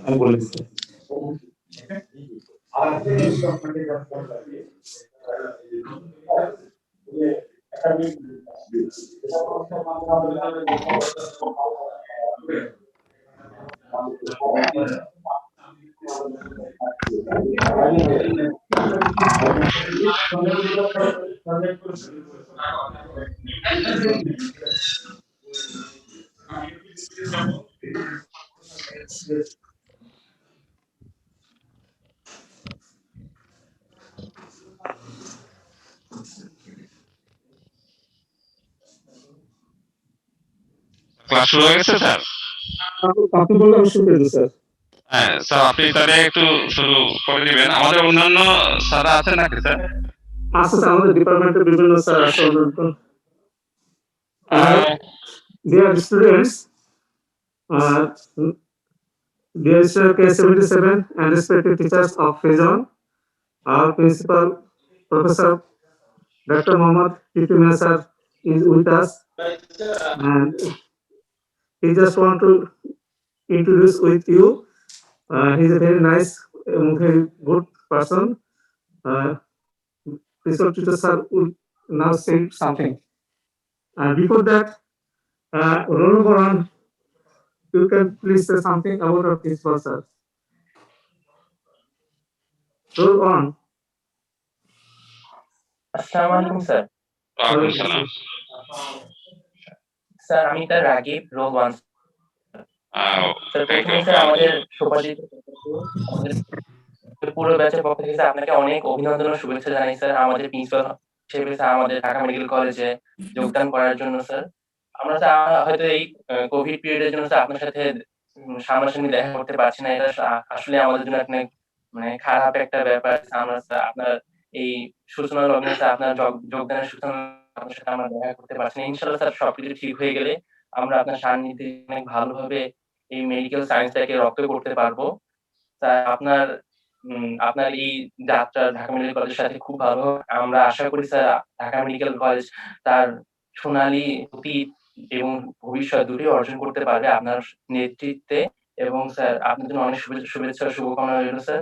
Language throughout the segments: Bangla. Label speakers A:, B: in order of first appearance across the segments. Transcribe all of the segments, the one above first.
A: আমি বলে দিচ্ছি।
B: ক্লাস শুরু হয়ে গেছে স্যার?
A: আপনি বললে আমি শুরু করে দিই স্যার।
B: হ্যাঁ স্যার, আপনি তাহলে একটু শুরু করে দিবেন। আমাদের অন্যান্য স্যাররা আছেন নাকি স্যার?
A: আচ্ছা স্যার, আমাদের ডিপার্টমেন্টের বিভিন্ন স্যার আছে। Dear students, dear K77 and respected teachers of phase 1, our principal, Professor Dr. Mohammad Titimia sir is with us, and he just want to introduce with you. He's a very nice, very good person. Principal teacher sir will now say something. And before that, roll number 1, you can please say something about our principal sir. Roll on.
C: আসসালামু আলাইকুম স্যার।
B: ওয়ালাইকুম সালাম।
C: স্যার আমি তার রাগিব, রোল 1। স্যার
B: থ্যাংক
C: প্রথমে
B: ইউ।
C: স্যার আমাদের সোপাজিত পুরো ব্যাচের পক্ষ থেকে স্যার আপনাকে অনেক অভিনন্দন ও শুভেচ্ছা জানাই স্যার, আমাদের প্রিন্সিপাল হিসেবে স্যার আমাদের ঢাকা মেডিকেল কলেজে যোগদান করার জন্য স্যার। আমরা স্যার হয়তো এই কোভিড পিরিয়ডের জন্য স্যার আপনার সাথে সামনাসামনি দেখা করতে পারছি না। এটা আসলে আমাদের জন্য একটা মানে খারাপ একটা ব্যাপার। আমরা স্যার আপনার এই সূচনা লগ্নে স্যার আপনার যোগদানের সূচনা আপনার সাথে আমরা দেখা করতে পারছি না। ইনশাআল্লাহ স্যার সবকিছু ঠিক হয়ে গেলে আমরা আপনার সান্নিধ্যে অনেক ভালোভাবে এই মেডিকেল সায়েন্সটাকে রপ্ত করতে পারবো। স্যার আপনার এই যাত্রা ঢাকা মেডিকেল কলেজের সাথে খুব ভালো। আমরা আশা করি স্যার ঢাকা মেডিকেল কলেজ তার সোনালী অতীত এবং ভবিষ্যৎ দুটোই অর্জন করতে পারবে আপনার নেতৃত্বে। এবং স্যার আপনার জন্য অনেক শুভেচ্ছা ও শুভকামনা রইলো স্যার।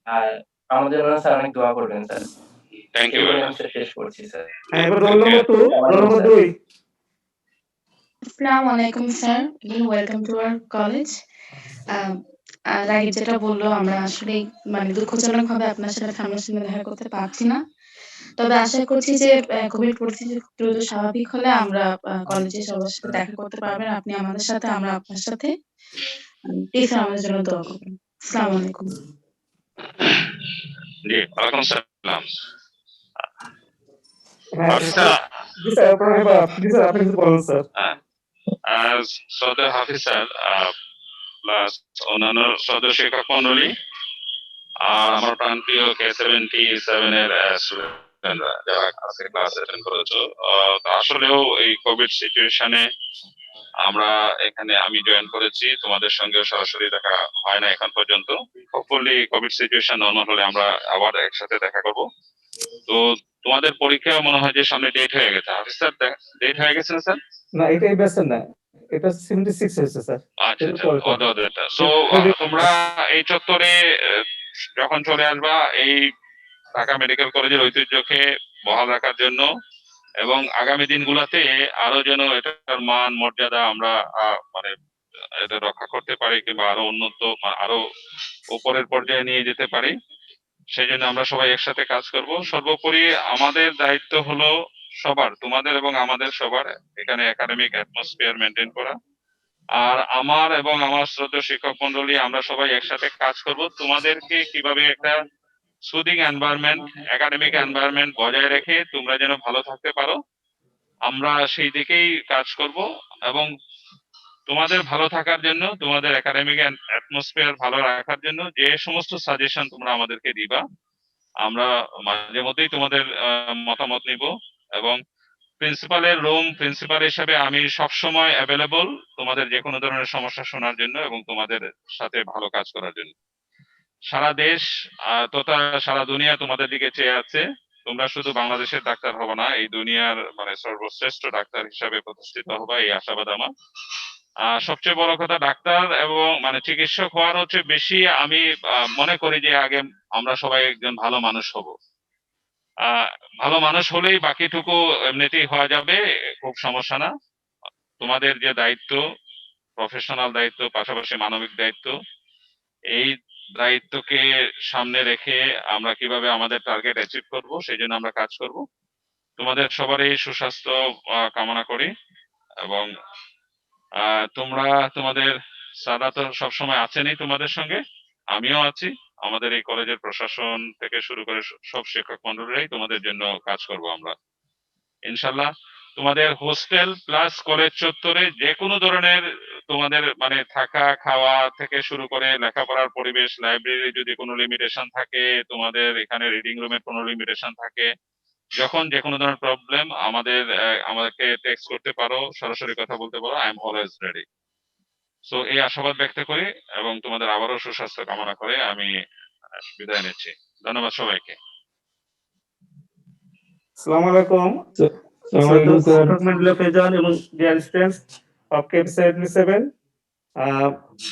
C: আর আমাদের জন্য স্যার অনেক দোয়া করবেন sir.
B: Thank you very much.
C: শেষ করছি স্যার।
A: এবার roll number 2, roll number 2.
D: Assalamu alaikum sir. Again, welcome to our college. Ragib যেটা বললো, আমরা আসলে মানে দুঃখজনকভাবে আপনার সাথে সামনাসামনি দেখা করতে পারছি না। তবে আশা করছি যে কোভিড পরিস্থিতি দ্রুত স্বাভাবিক হলে আমরা কলেজে সবার সাথে দেখা করতে পারবেন। আপনি আমাদের সাথে, আমরা আপনার সাথে। প্লিজ আমাদের জন্য দোয়া করবেন। আসসালামু আলাইকুম।
B: জি, ওয়ালাইকুম সালাম।
A: আপনি কিছু বলুন স্যার।
B: শ্রদ্ধেয় হাফিজ স্যার, প্লাস অন্যান্য সদস্য শিক্ষক মন্ডলী, আর আমার প্রাণপ্রিয় K77 এর স্টুডেন্টরা যারা আজকে ক্লাস অ্যাটেন্ড করেছো। আসলেও এই কোভিড সিচুয়েশনে আমরা এখানে আমি জয়েন করেছি, তোমাদের সঙ্গে সরাসরি দেখা হয় না এখন পর্যন্ত। হোপফুলি কোভিড সিচুয়েশন নরমাল হলে আমরা আবার একসাথে দেখা করব। তো তোমাদের পরীক্ষা মনে হয় যে সামনে ডেট হয়ে গেছে। হাফিজ স্যার, ডেট হয়ে গেছে না স্যার?
A: না, এটাই বেস্ট না, এটা 76 হয়েছে স্যার।
B: আচ্ছা, সো তোমরা এই চত্বরে যখন চলে আসবা এই ঢাকা মেডিকেল কলেজের ঐতিহ্যকে বহাল রাখার জন্য এবং আগামী দিনগুলোতে আরো যেন এটার মান মর্যাদা আমরা মানে এটা রক্ষা করতে পারি, কিংবা আরো উন্নত আরো উপরের পর্যায়ে নিয়ে যেতে পারি, সেই জন্য আমরা সবাই একসাথে কাজ করব। সর্বোপরি আমাদের দায়িত্ব হলো সবার, তোমাদের এবং আমাদের সবার এখানে একাডেমিক অ্যাটমসফিয়ার মেনটেন করা। আর আমার এবং আমার শ্রদ্ধেয় শিক্ষক মন্ডলী, আমরা সবাই একসাথে কাজ করব তোমাদেরকে কিভাবে একটা সুদিং এনভায়রনমেন্ট, একাডেমিক এনভায়রনমেন্ট বজায় রেখে তোমরা যেন ভালো থাকতে পারো, আমরা সেই দিকেই কাজ করব। এবং তোমাদের ভালো থাকার জন্য, তোমাদের একাডেমিক অ্যাটমসফিয়ার ভালো রাখার জন্য যে সমস্ত সাজেশন তোমরা আমাদেরকে দিবা, আমরা মাঝে মধ্যেই তোমাদের মতামত নিব। এবং প্রিন্সিপালের প্রিন্সিপাল হিসেবে আমি সবসময় অ্যাভেলেবল তোমাদের যে কোনো ধরনের সমস্যা শোনার জন্য এবং তোমাদের সাথে ভালো কাজ করার জন্য। সারা দেশ তথা সারা দুনিয়া তোমাদের দিকে চেয়ে আছে। তোমরা শুধু বাংলাদেশের ডাক্তার হবে না, এই দুনিয়ার মানে সর্বশ্রেষ্ঠ ডাক্তার হিসাবে প্রতিষ্ঠিত হবে, এই আশাবাদ আমার। সবচেয়ে বড় কথা, ডাক্তার এবং মানে চিকিৎসক হওয়ার হচ্ছে বেশি আমি মনে করি যে আগে আমরা সবাই একজন ভালো মানুষ হব। আহ ভালো মানুষ হলেই বাকিটুকু এমনিতেই হওয়া যাবে, খুব সমস্যা না। তোমাদের যে দায়িত্ব, প্রফেশনাল দায়িত্ব, পাশাপাশি মানবিক দায়িত্ব, এই দায়িত্বকে সামনে রেখে আমরা কিভাবে আমাদের টার্গেট অ্যাচিভ করব সেই জন্য আমরা কাজ করব। তোমাদের সবারই সুস্বাস্থ্য কামনা করি। এবং তোমরা তোমাদের স্যাররা তো সবসময় আছেনই তোমাদের সঙ্গে, আমিও আছি। আমাদের এই কলেজের প্রশাসন থেকে শুরু করে সব শিক্ষক মন্ডলীরাই তোমাদের জন্য কাজ করব আমরা ইনশাল্লাহ। তোমাদের হোস্টেল প্লাস কলেজ চত্বরে যে কোনো ধরনের তোমাদের মানে থাকা খাওয়া থেকে শুরু করে লেখাপড়ার পরিবেশ, লাইব্রেরি যদি কোনো লিমিটেশন থাকে, তোমাদের এখানে রিডিং রুমের কোনো লিমিটেশন থাকে, যখন যে কোনো ধরনের প্রবলেম আমাদেরকে টেক্সট করতে পারো, সরাসরি কথা বলতে পারো। I am always ready. So এই আশাবাদ ব্যক্ত করি এবং তোমাদের আবারও সুস্বাস্থ্য কামনা করে আমি বিদায় নিচ্ছি। ধন্যবাদ সবাইকে।
A: Assalamu alaikum.
E: Assalamualaikum, sir.
A: Dr. Mandela Faizan এবং dear students of KP 77.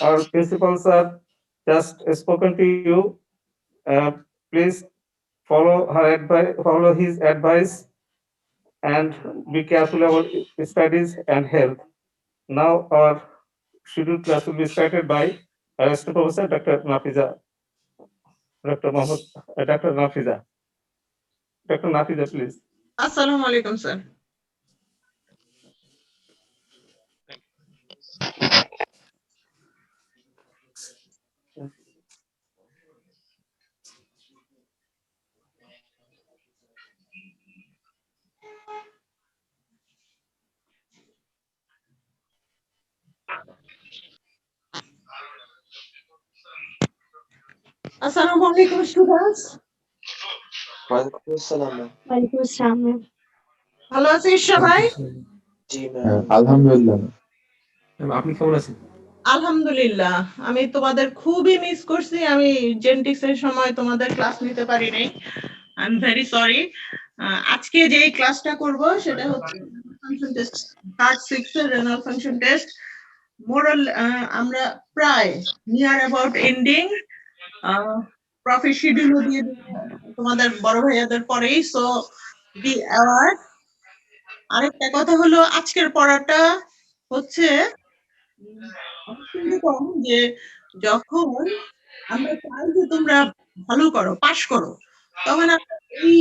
A: Our principals have just spoken to you. Please follow his advice and be careful about studies and health. Now our scheduled class will be started by our assistant professor, Dr. Nafiza. Dr. Nafiza. Dr. Nafiza, please.
F: Assalamu alaikum, sir. Assalamu alaikum, students.
G: ওয়ালাইকুম আসসালাম ম্যাম।
H: ওয়ালাইকুম আসসালাম ম্যাম।
F: ভালো আছিস সবাই?
G: জি ম্যাম।
E: আলহামদুলিল্লাহ। আপনি কেমন আছেন?
F: আলহামদুলিল্লাহ। আমি তোমাদের খুবই মিস করছি। আমি জেনেটিক্স এর সময় তোমাদের ক্লাস নিতে পারি নাই। I am very sorry. আজকে যে ক্লাসটা করব সেটা হচ্ছে ফাংশন টেস্ট, পার্ট 6 এর রেনাল ফাংশন টেস্ট। মোরাল আমরা প্রায় নিয়ার অ্যাবাউট এন্ডিং, প্রফিট শিডিউলও দিয়ে তোমাদের বড় ভাইয়াদের পরেই। So be aware. আরেকটা কথা হলো, আজকের পড়াটা হচ্ছে এরকম যে যখন আমরা চাই যে তোমরা ভালো করো, পাশ করো, তখন আমরা এই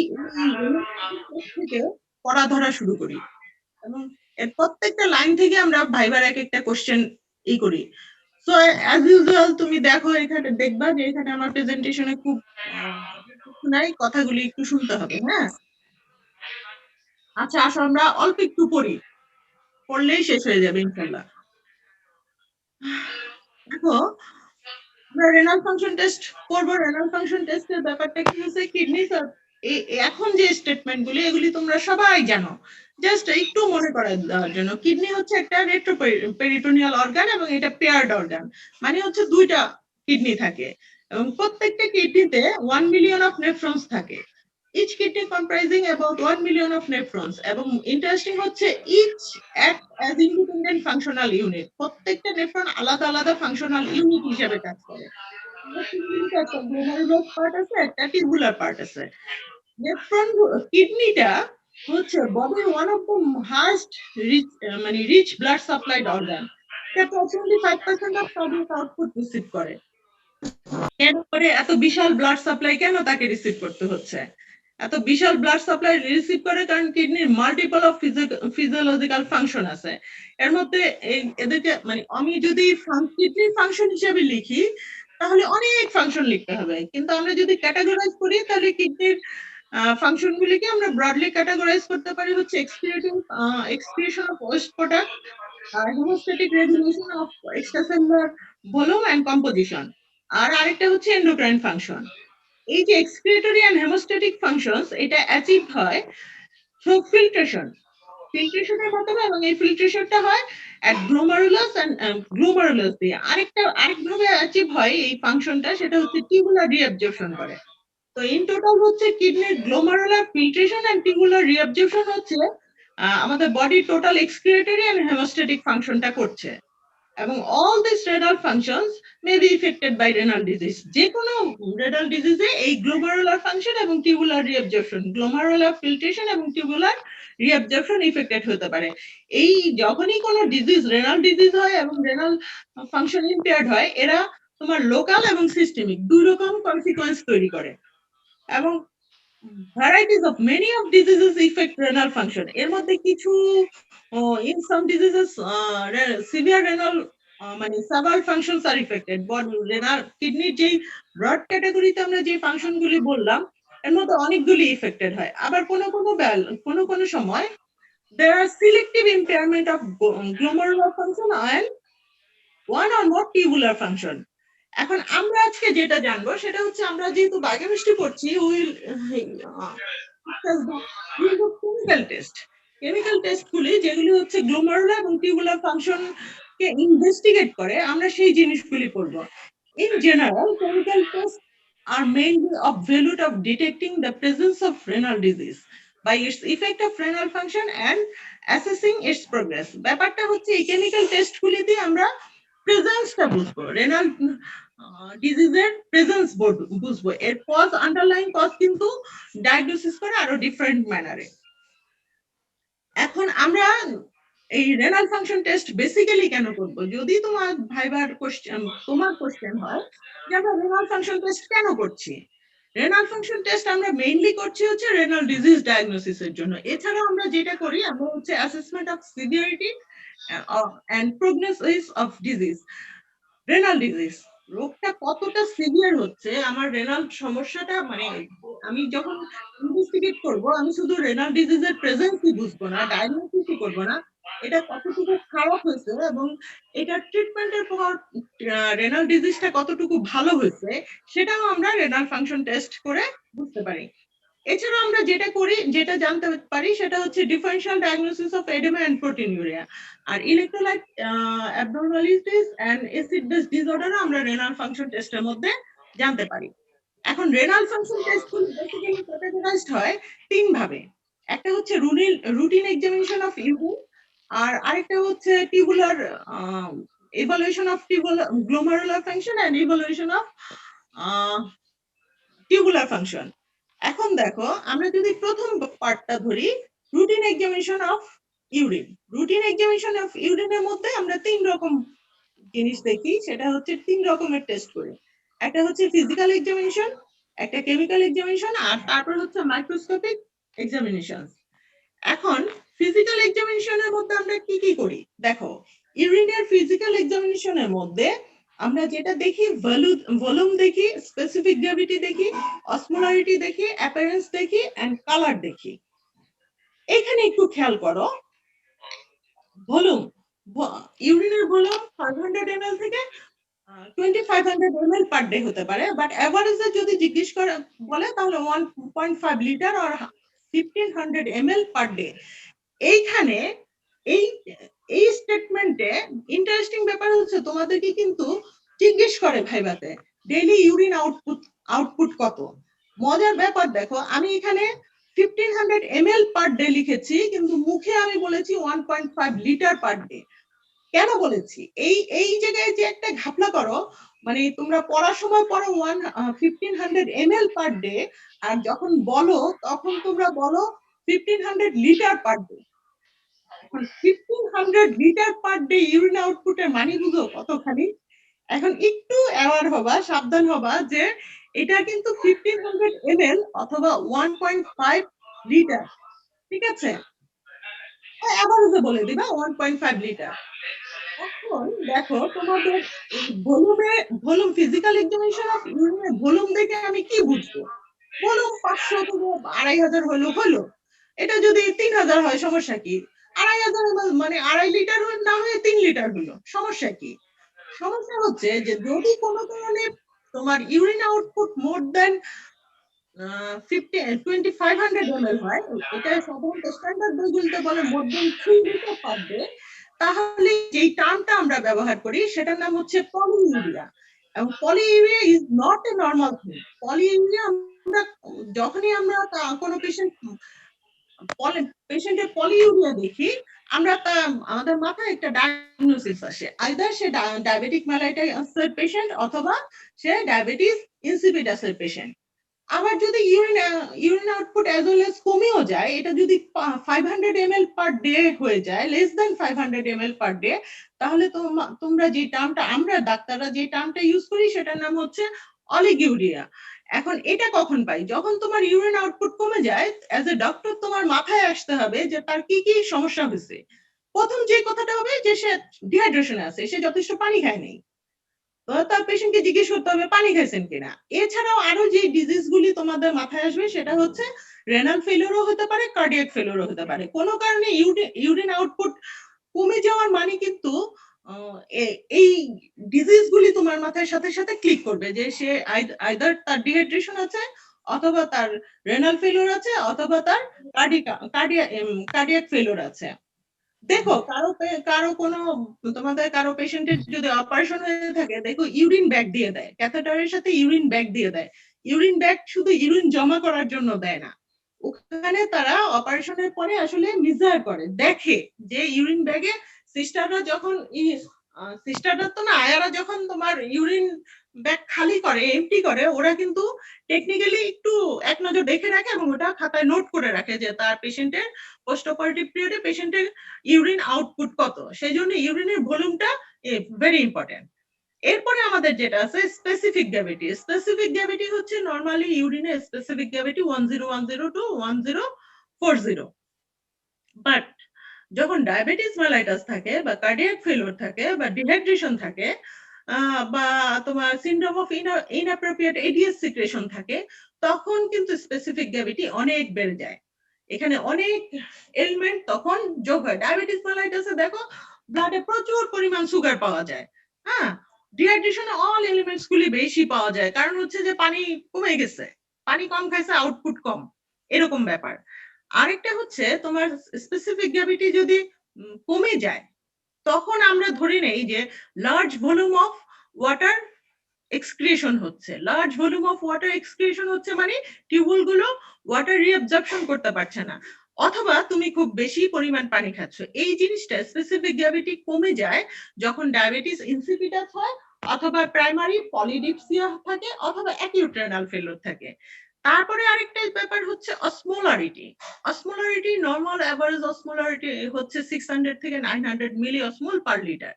F: থেকে পড়া ধরা শুরু করি এবং এর প্রত্যেকটা লাইন থেকে আমরা ভাইবার এক একটা কোশ্চেন করি। সো অ্যাজ ইউজুয়াল তুমি দেখো, এখানে দেখবা যে এখানে আমার প্রেজেন্টেশনে খুব নাই, কথাগুলি একটু শুনতে হবে। হ্যাঁ, আচ্ছা আসো আমরা অল্প একটু পড়ি, পড়লেই শেষ হয়ে যাবে ইনশাল্লাহ। দেখো, আমরা রেনাল ফাংশন টেস্ট করব। রেনাল ফাংশন টেস্টের ব্যাপারটা কি হচ্ছে, কিডনি এখন যে স্টেটমেন্ট গুলি এগুলি তোমরা সবাই জানো, জাস্ট একটু মনে করাই দেওয়ার জন্য। কিডনি হচ্ছে একটা রেট্রোপেরিটোনিয়াল অর্গান এবং এটা পেয়ার্ড অর্গান, মানে হচ্ছে দুইটা কিডনি থাকে এবং প্রত্যেকটা কিডনিতে 1 মিলিয়ন অফ নেফ্রনস থাকে। each kidney comprising about 1 million of nephrons, এবং ইন্টারেস্টিং হচ্ছে each act as independent functional unit। প্রত্যেকটা নেফ্রন আলাদা আলাদা ফাংশনাল ইউনিট হিসেবে কাজ করে। একটা গ্লোমেরুলার পার্ট আছে, একটা টিউবুলার পার্ট আছে। নেফ্রন কিডনিটা হচ্ছে বডির one of the highest rich blood supplied organ. এটা approximately 5% of cardiac output receive করে। কেন করে এত বিশাল ব্লাড সাপ্লাই কেন তাকে রিসিভ করতে হচ্ছে? এত বিশাল ব্লাড সাপ্লাই রিসিভ করে কারণ কিডনির মাল্টিপল অফ ফিজিওলজিক্যাল ফাংশন আছে। এর মধ্যে এদেরকে মানে আমি যদি কিডনির ফাংশন হিসেবে লিখি তাহলে অনেক ফাংশন লিখতে হবে, কিন্তু আমরা যদি ক্যাটাগরাইজ করি তাহলে কিডনির ফাংশন গুলিকে আমরা ব্রডলি ক্যাটাগরাইজ করতে পারি হচ্ছে excretion of waste product, homeostatic regulation of extracellular volume and composition, আর আরেকটা হচ্ছে এন্ডোক্রাইন ফাংশন। এই যে এক্সক্রিয়েটরি এন্ড হেমোস্ট্যাটিক ফাংশনস, এটা অ্যাচিভ হয় থ্রু ফিল্ট্রেশনের মাধ্যমে, এবং এই ফিল্ট্রেশনটা হয় অ্যাট গ্লোমেরুলাস দিয়ে। আরেকভাবে অ্যাচিভ হয় এই ফাংশনটা, সেটা হচ্ছে টিউবুলার রিঅ্যাবজর্পশন করে। তো ইন টোটাল হচ্ছে কিডনির গ্লোমারুলার ফিল্ট্রেশন এন্ড টিউবুলার রিঅ্যাবজর্পশন হচ্ছে আমাদের বডির টোটাল এক্সক্রিয়েটরি এন্ড হেমোস্ট্যাটিক ফাংশনটা করছে, এবং all these renal functions may be affected by renal disease. যে কোনো renal disease এই glomerular function এবং tubular reabsorption, glomerular filtration এবং tubular reabsorption affected হতে পারে। এই যখনই কোনো ডিজিজ renal disease হয় এবং renal function impaired হয়, এরা তোমার লোকাল এবং সিস্টেমিক দুই রকম কনসিকোয়েন্স তৈরি করে, এবং varieties of many of diseases affect renal function. এর মধ্যে কিছু in some diseases severe renal মানে several functions are affected. renal kidney যেই ব্রড ক্যাটাগরিতে আমরা যে ফাংশন গুলি বললাম এর মধ্যে অনেকগুলি affected হয়, আবার কোনো সময় there are selective impairment of glomerular function and one or more tubular function. এখন আমরা আজকে যেটা জানবো সেটা হচ্ছে আমরা যেহেতু বায়োকেমিস্ট্রি পড়ছি উইল কেমিক্যাল টেস্ট গুলি যেগুলি হচ্ছে গ্লোমারুলার এবং টিউবুলার ফাংশন কে ইনভেস্টিগেট করে, আমরা সেই জিনিসগুলি পড়বো। In general chemical test are mainly of value of detecting the presence of renal disease by its effect of renal function and assessing its progress. ব্যাপারটা হচ্ছে এই কেমিক্যাল টেস্ট গুলিতে আমরা প্রেজেন্সটা বুঝবো, রেনাল ডিজিজের প্রেজেন্স বুঝবো, এর কজ আন্ডারলাইং কজ কিন্তু ডায়াগনোসিস করে আরো ডিফারেন্ট ম্যানারে। এখন আমরা এই রেনাল ফাংশন টেস্ট বেসিক্যালি কেন করব? যদি তোমার কোশ্চেন হয় যে আমরা রেনাল ফাংশন টেস্ট কেন করছি, রেনাল ফাংশন টেস্ট আমরা মেইনলি করছি হচ্ছে রেনাল ডিজিজ ডায়াগনোসিসের জন্য। এছাড়াও আমরা যেটা করি আমরা হচ্ছে assessment of severity and prognosis of disease. Renal disease রোগটা কতটা সিভিয়ার হচ্ছে, আমার রেনাল সমস্যাটা মানে আমি যখন ইনভেস্টিগেট করব আমি শুধু রেনাল ডিজিজের প্রেজেন্সই বুঝবো না, ডায়াগনোসিসই করব না, এটা কতটুকু খারাপ হয়েছে এবং এটা ট্রিটমেন্টের পর রেনাল ডিজিজটা কতটুকু ভালো হয়েছে সেটাও আমরা রেনাল ফাংশন টেস্ট করে বুঝতে পারি। এছাড়া আমরা যেটা জানতে পারি সেটা হচ্ছে differential diagnosis of oedema and proteinuria, আর electrolyte abnormalities and acid base ডিসঅর্ডারও আমরা রেনাল ফাংশন টেস্টের মধ্যে জানতে পারি। এখন রেনাল ফাংশন টেস্টগুলো বেসিক্যালি ক্যাটাগরাইজড হয় তিন ভাবে, একটা হচ্ছে রুটিন এক্সামিনেশন অফ ইউরিন, আর আরেকটা হচ্ছে tubular evaluation of glomerular function and evaluation of tubular function. এখন দেখো আমরা যদি প্রথম পার্টটা ধরি, routine examination of urine. Routine examination of ইউরিনের মধ্যে আমরা তিন রকম জিনিস দেখি, সেটা হচ্ছে তিন রকমের টেস্ট করি, একটা হচ্ছে ফিজিক্যাল এক্সামিনেশন, একটা কেমিক্যাল এক্সামিনেশন, আর তারপর হচ্ছে মাইক্রোস্কোপিক এক্সামিনেশন। এখন ফিজিক্যাল এক্সামিনেশনের মধ্যে আমরা কি কি করি দেখো, ইউরিনের ফিজিক্যাল এক্সামিনেশনের মধ্যে আমরা যেটা দেখি ভলিউম দেখি, স্পেসিফিক গ্র্যাভিটি দেখি, অসমোলারিটি দেখি, অ্যাপিয়ারেন্স দেখি এন্ড কালার দেখি। এখানে একটু খেয়াল করো, ভলিউম, ইউরিনের ভলিউম 500 ml থেকে 2500 ml পার ডে হতে পারে, বাট এভারেজে যদি জিজ্ঞেস করে বলে তাহলে 1.5 লিটার আর 1500 ml পার ডে। এইখানে এই স্টেটমেন্টে ইন্টারেস্টিং ব্যাপার হচ্ছে তোমাদেরকে কিন্তু জিজ্ঞেস করে ভাইবাতে ডেইলি ইউরিন আউটপুট কত। মজার ব্যাপার দেখো, আমি এখানে 1500 ml পার ডে লিখেছি কিন্তু মুখে আমি বলেছি 1.5 লিটার পার ডে। কেন বলেছি? এই জায়গায় যে একটা ঘাপলা করো, মানে তোমরা পড়ার সময় পড়ো 1500 ml পার ডে, আর যখন বলো তখন তোমরা বলো 1500 litre per day. 1500 litre per day urine আউটপুটের মানে বুঝো কতখানি? এখন একটু অ্যাওয়ার হবা, সাবধান হবা যে এটা কিন্তু 1500 ml অথবা 1.5 লিটার, ঠিক আছে? এভারেজে বলে দিবা 1.5 লিটার। এখন দেখো তোমাদের ভলিউম ফিজিক্যাল এক্সামিনেশন অফ ইউরিনের ভলিউম দেখে আমি কি বুঝবো? ভলিউম 500 থেকে 2500 হলো, এটা যদি 3000 হয় সমস্যা কি? 2500 মানে 2.5 লিটার না হয়ে 3 লিটার হলো, সমস্যা কি? সমস্যা হচ্ছে যে যদি কোনো কারণে তোমার ইউরিন আউটপুট মোর দেন 2500 ml হয়, এটা সাধারণত স্ট্যান্ডার্ড বইগুলোতে বলে মোর দেন 3 লিটার পার ডে, তাহলে যেই টার্মটা আমরা ব্যবহার করি সেটার নাম হচ্ছে পলিইউরিয়া। এবং polyurea is not a normal thing. Polyurea আমরা যখনই আমরা কোনো পেশেন্টের পলিউরিয়া দেখি, আমরা আমাদের মাথায় একটা ডায়াগনোসিস আসে, আইদার সে ডায়াবেটিক মেলাইটাসের পেশেন্ট অথবা সে ডায়াবেটিস ইনসিপিটাসের পেশেন্ট। আবার যদি urine output as well as কমেও যায়, এটা যদি 500 ml পার ডে হয়ে যায়, less than 500 ml per day, তাহলে তোমরা যে টার্মটা, আমরা ডাক্তাররা যে টার্মটা ইউজ করি সেটার নাম হচ্ছে অলিগিউরিয়া। এখন এটা কখন পাই? যখন তোমার ইউরিন আউটপুট কমে যায়, অ্যাজ এ ডক্টর তোমার মাথায় আসতে হবে যে তার কি কি সমস্যা হয়েছে। প্রথম যে কথাটা হবে যে সে ডিহাইড্রেশনে আছে, সে যথেষ্ট পানি খায়নি। তার পেশেন্টকে জিজ্ঞেস করতে হবে পানি খাইছেন কিনা। এছাড়াও আরো যে ডিজিজ গুলি তোমাদের মাথায় আসবে সেটা হচ্ছে রেনাল ফেলিওরও হতে পারে, কার্ডিয়াক ফেলিওরও হতে পারে। কোনো কারণে ইউরিন আউটপুট কমে যাওয়ার মানে কিন্তু এই ডিজিজ গুলি তোমার মাথায় সাথে সাথে ক্লিক করবে যে সে আইদার তার ডিহাইড্রেশন আছে, অথবা তার রেনাল ফেলিওর আছে, অথবা তার কার্ডিয়াক ফেলিওর আছে। দেখো কারো কোনো তোমাদের কারো পেশেন্টের যদি অপারেশন হয়ে থাকে, দেখো ইউরিন ব্যাগ দিয়ে দেয়, ক্যাথেটারের সাথে ইউরিন ব্যাগ দিয়ে দেয়। ইউরিন ব্যাগ শুধু ইউরিন জমা করার জন্য দেয় না, ওখানে তারা অপারেশনের পরে আসলে মেজার করে, দেখে যে ইউরিন ব্যাগে সিস্টাররা যখন সিস্টাররা তো না, আয়ারা যখন তোমার ইউরিন ব্যাগ খালি করে, এমটি করে, ওরা কিন্তু টেকনিক্যালি একটু এক নজর দেখে রাখে এবং ওটা খাতায় নোট করে রাখে যে তার পেশেন্টের পোস্ট অপারেটিভ পিরিয়ডে পেশেন্টের ইউরিন আউটপুট কত। সেই জন্য ইউরিনের ভলিউমটা ভেরি ইম্পর্টেন্ট। এরপরে আমাদের যেটা আছে স্পেসিফিক গ্র্যাভিটি। স্পেসিফিক গ্র্যাভিটি হচ্ছে নরমালি ইউরিনের স্পেসিফিক গ্র্যাভিটি 1010 টু 1040। বাট যখন ডায়াবেটিস মেলাইটাস থাকে বা কার্ডিয়াক ফেলিওর থাকে বা ডিহাইড্রেশন থাকে বা তোমার syndrome of inappropriate ads secretion থাকে, তখন কিন্তু স্পেসিফিক গ্র্যাভিটি অনেক বেড়ে যায়। এখানে অনেক এলিমেন্ট তখন যোগ হয়। ডায়াবেটিস মেলাইটাসে দেখো ব্লাডে প্রচুর পরিমাণ সুগার পাওয়া যায়, হ্যাঁ। ডিহাইড্রেশনে অল এলিমেন্টস গুলি বেশি পাওয়া যায়, কারণ হচ্ছে যে পানি কমে গেছে, পানি কম খাইছে, আউটপুট কম, এরকম ব্যাপার। আরেকটা হচ্ছে তোমার স্পেসিফিক গ্র্যাভিটি যদি কমে যায়, তখন আমরা ধরে নেই যে large volume of water excretion হচ্ছে। Large volume of water excretion হচ্ছে মানে টিউবওয়েল গুলো ওয়াটার রিঅ্যাবজর্পশন করতে পারছে না, অথবা তুমি খুব বেশি পরিমাণ পানি খাচ্ছ। এই জিনিসটা স্পেসিফিক গ্র্যাভিটি কমে যায় যখন ডায়াবেটিস ইনসিপিটাস হয়, অথবা প্রাইমারি পলিডিপসিয়া থাকে, অথবা অ্যাকিউট রেনাল ফেলিওর থাকে। তারপরে আরেকটা ব্যাপার হচ্ছে osmolarity. Osmolarity, normal average osmolarity হচ্ছে 600 থেকে 900 মিলি অসমোল পার লিটার।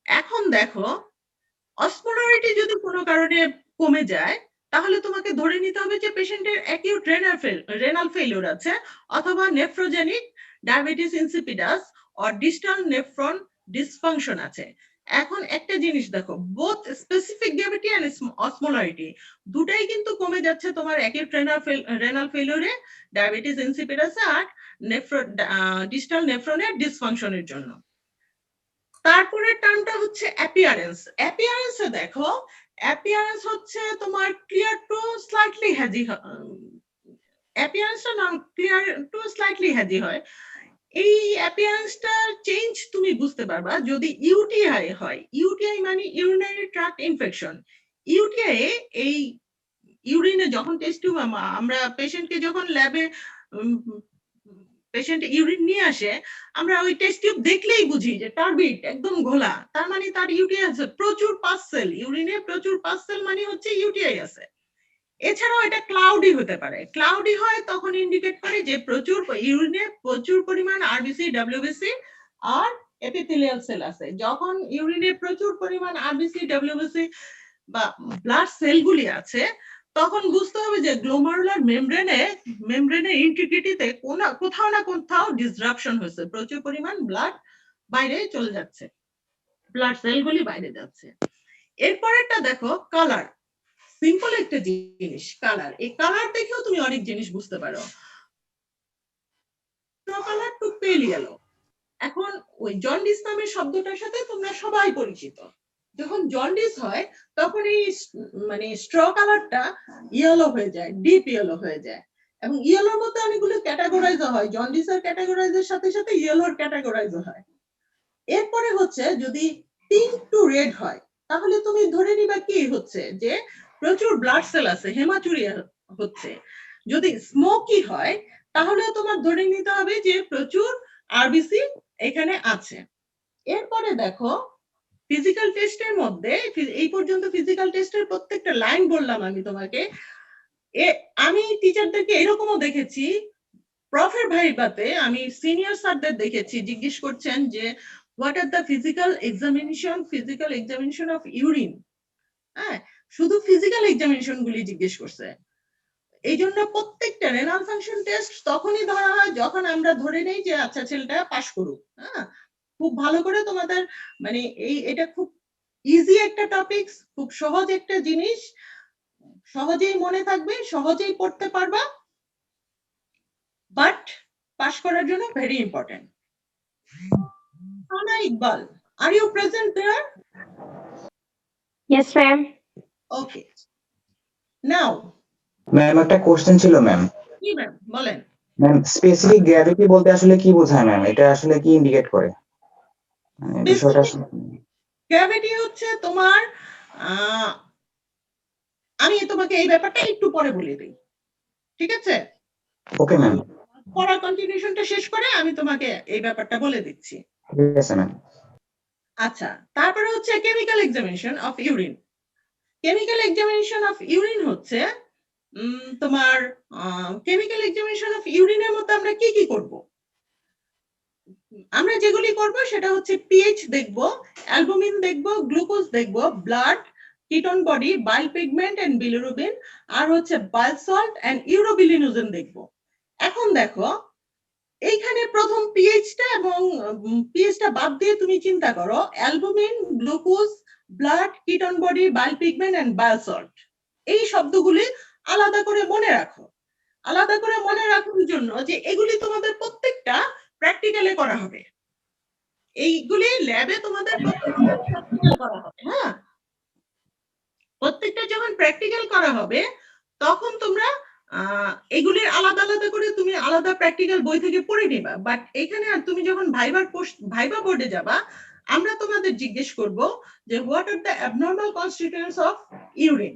F: এখন দেখো অসমোলারিটি যদি কোনো কারণে কমে যায়, তাহলে তোমাকে ধরে নিতে হবে যে পেশেন্টের অ্যাকিউট রেনাল ফেলিওর আছে, অথবা nephrogenic diabetes insipidus or distal nephron dysfunction আছে। এখন একটা জিনিস দেখো, both specific gravity and osmolarity দুটাই কিন্তু কমে যাচ্ছে তোমার অ্যাকিউট রেনাল ফেলিওরে, ডায়াবেটিস ইনসিপিডাসে আর ডিস্টাল নেফ্রনের ডিসফাংশনের জন্য। তারপরের টার্মটা হচ্ছে অ্যাপিয়ারেন্স। অ্যাপিয়ারেন্সে দেখো, অ্যাপিয়ারেন্স হচ্ছে তোমার ক্লিয়ার টু স্লাইটলি হ্যাজি, অ্যাপিয়ারেন্সটা না ক্লিয়ার টু স্লাইটলি হ্যাজি হয়। এই অ্যাপিয়ারেন্সটা চেঞ্জ তুমি বুঝতে পারবা যদি ইউটিআই হয়। ইউটিআই মানে ইউরিনারি ট্র্যাক্ট ইনফেকশন। ইউটিআই এই ইউরিনে যখন টেস্ট টিউব, আমরা পেশেন্টকে যখন ল্যাবে পেশেন্ট ইউরিন নিয়ে আসে, আমরা ওই টেস্ট টিউব দেখলেই বুঝি যে টার্বিড, একদম ঘোলা, তার মানে তার ইউটিআই আছে। প্রচুর পাস সেল, ইউরিনে প্রচুর পাস সেল মানে হচ্ছে ইউটিআই আছে। এছাড়াও এটা ক্লাউডি হতে পারে। ক্লাউডি হয় তখন ইন্ডিকেট করে যে প্রচুর ইউরিনে প্রচুর পরিমাণ আরবিসি, ডব্লিউবিসি আর এপিথেলিয়াল সেল আছে। যখন ইউরিনে প্রচুর পরিমাণ আরবিসি, ডব্লিউবিসি বা ব্লাড সেলগুলি আছে, তখন বুঝতে হবে যে গ্লোমারুলার মেমব্রেনের ইন্টিগ্রিটিতে কোথাও না কোথাও ডিসরাপশন হয়েছে, প্রচুর পরিমাণ ব্লাড বাইরে চলে যাচ্ছে, ব্লাড সেলগুলি বাইরে যাচ্ছে। এরপরেরটা দেখো কালার। সিম্পল একটা জিনিস কালার। এই কালার দেখেও তুমি অনেক জিনিস বুঝতে পারো। কালার টু পেল ইয়েলো। এখন ওই জন্ডিস নামের শব্দটার সাথে তোমরা সবাই পরিচিত। যখন জন্ডিস হয় তখন এই মানে স্ট্র কালারটা ইয়েলো হয়ে যায়, ডিপ ইয়েলো হয়ে যায়। এবং ইয়েলোর মধ্যে অনেকগুলো ক্যাটাগরাইজ হয়, জন্ডিসের ক্যাটাগরাইজের সাথে সাথে ইয়েলোর ক্যাটাগরাইজ হয়। এরপরে হচ্ছে যদি পিঙ্ক টু রেড হয়, তাহলে তুমি ধরে নিবা কি হচ্ছে যে প্রচুর ব্লাড সেল আছে, হেমাচুরিয়া হচ্ছে। যদি স্মোকি হয় তাহলে তোমার ধরে নিতে হবে যে প্রচুর আরবিসি এখানে আছে। এরপরে দেখো ফিজিক্যাল টেস্টের মধ্যে এই পর্যন্ত ফিজিক্যাল টেস্টের প্রত্যেকটা লাইন বললাম আমি তোমাকে। আমি টিচারদেরকে এরকমও দেখেছি, প্রফের ভাইবাতে আমি সিনিয়র স্যারদের দেখেছি জিজ্ঞেস করছেন যে what are the physical examination of urine. হ্যাঁ, শুধু ফিজিক্যাল এক্সামিনেশন গুলি জিজ্ঞেস করছে। এই জন্য প্রত্যেকটা রেনাল ফাংশন টেস্ট তখনই ধরা হয় যখন আমরা ধরে নেই যে আচ্ছা ছেলেটা পাশ করুক। হ্যাঁ, খুব ভালো করে তোমাদের মানে এটা খুব ইজি একটা টপিক, খুব সহজ একটা জিনিস, সহজেই মনে থাকবে, সহজেই পড়তে পারবা, বাট পাশ করার জন্য very important. Sana Iqbal, are you present there?
H: Yes, ma'am.
F: Okay. Now,
I: ma'am একটা কোশ্চেন ছিল ম্যাম।
F: কি ম্যাম বলেন?
I: ম্যাম স্পেসিফিক গ্র্যাভিটি বলতে আসলে কি বোঝায় ম্যাম? এটা আসলে কি ইন্ডিকেট করে? মানে বিষয়টা আসলে
F: গ্র্যাভিটি হচ্ছে তোমার আমি তোমাকে এই ব্যাপারটা একটু পরে বলে দিই, ঠিক আছে?
I: Okay ma'am.
F: পড়ার কন্টিনিউশনটা শেষ করে আমি তোমাকে এই ব্যাপারটা বলে দিচ্ছি।
I: ঠিক আছে ম্যাম।
F: আচ্ছা, তারপরে হচ্ছে chemical examination of urine. Chemical examination of urine হচ্ছে তোমার কেমিক্যাল এক্সামিনেশন অফ ইউরিনের মধ্যে আমরা কি কি করব? আমরা যেগুলি করব সেটা হচ্ছে পিএইচ দেখব, অ্যালবুমিন দেখব, গ্লুকোজ দেখব, blood, ketone body, bile pigment and bilirubin, আর হচ্ছে বাইল সল্ট এন্ড ইউরোবিলিনুজেন দেখব। এখন দেখো এইখানে প্রথম পিএইচটা এবং পিএইচটা বাদ দিয়ে তুমি চিন্তা করো albumin, glucose, blood, ketone body, bile pigment and bile salt, এই শব্দগুলি আলাদা করে মনে রাখো। আলাদা করে মনে রাখার জন্য যে এগুলি তোমাদের প্রত্যেকটা প্র্যাকটিক্যালে করা হবে, এইগুলি ল্যাবে তোমাদের প্র্যাকটিক্যাল করা হবে। হ্যাঁ, প্রত্যেকটা যখন প্র্যাকটিক্যাল করা হবে তখন তোমরা এগুলির আলাদা আলাদা করে তুমি আলাদা প্র্যাকটিক্যাল বই থেকে পড়ে নিবা। বাট এখানে আর তুমি যখন ভাইবা বোর্ডে যাবা আমরা তোমাদের জিজ্ঞেস করব যে what are the abnormal constituents of urine,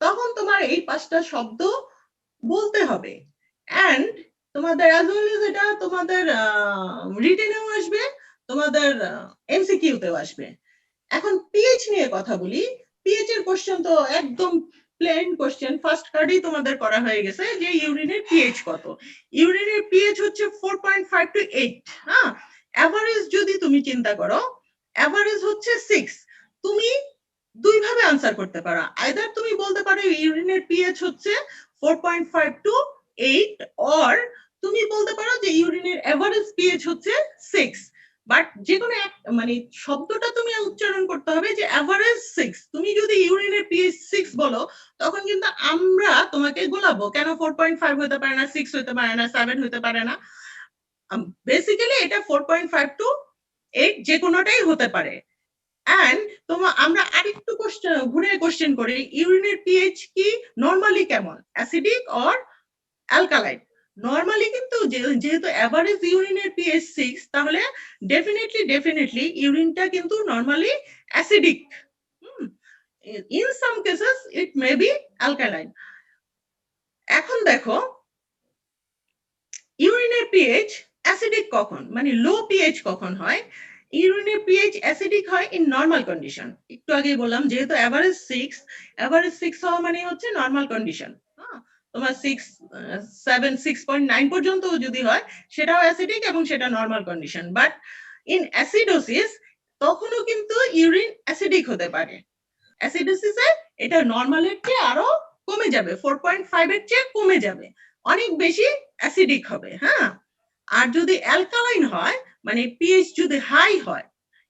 F: তখন তোমার এই পাঁচটা শব্দ বলতে হবে। এন্ড তোমাদের অ্যাজ ওয়েল এজ এটা তোমাদের রিটেনেও আসবে, তোমাদের এমসিকিউতেও আসবে। এখন পিএইচ নিয়ে কথা বলি। পিএইচ এর কোশ্চেন তো একদম প্লেন কোশ্চেন, ফার্স্ট কার্ডেই তোমাদের করা হয়ে গেছে যে ইউরিনের পিএইচ কত। ইউরিনের পিএইচ হচ্ছে 4.5 to 8। হ্যাঁ, এভারেজ যদি তুমি চিন্তা করো এভারেজ হচ্ছে 6। তুমি দুই ভাবে আনসার করতে পারো, আইদার তুমি বলতে পারো ইউরিনের পিএইচ হচ্ছে 4.5 to 8, অর তুমি বলতে পারো যে ইউরিনের এভারেজ পিএইচ হচ্ছে 6। বাট যে কোনো মানে শব্দটা তুমি উচ্চারণ করতে হবে যে এভারেজ 6। তুমি যদি ইউরিনের পিএইচ 6 বলো তখন কিন্তু আমরা তোমাকে গোলাবো, কেন 4.5 হতে পারে না, 6 হতে পারে না, 7 হতে পারে না। বেসিক্যালি এটা 4.5 to 8 যে কোনোটাই হতে পারে। এন্ড আমরা আরেকটু ঘুরে কোশ্চেন করি, ইউরিনের পিএইচ কি নরমালি কেমন, অ্যাসিডিক অর অ্যালকালাইন? নরমালি কিন্তু যেহেতু এভারেজ ইউরিনের পিএইচ 6, তাহলে ডেফিনেটলি ইউরিনটা কিন্তু normally acidic. In some cases it may be alkaline. এখন দেখো ইউরিনের পিএইচ অ্যাসিডিক কখন, মানে লো পিএইচ কখন হয়? ইউরিনের পিএইচ অ্যাসিডিক হয় ইন নরমাল কন্ডিশন। একটু আগেই বললাম যেহেতু এভারেজ 6 হওয়া মানে হচ্ছে নরমাল কন্ডিশন। তোমার 6, 7, 6.9 পর্যন্ত যদি হয় সেটাও অ্যাসিডিক এবং সেটা normal condition. But in acidosis তখনও কিন্তু ইউরিন অ্যাসিডিক হতে পারে। অ্যাসিডোসিসে এটা নরমালের চেয়ে আরো কমে যাবে, 4.5 এর চেয়ে কমে যাবে, অনেক বেশি অ্যাসিডিক হবে। হ্যাঁ, আর যদি অ্যালকালাইন হয় মানে পিএইচ যদি হাই হয়,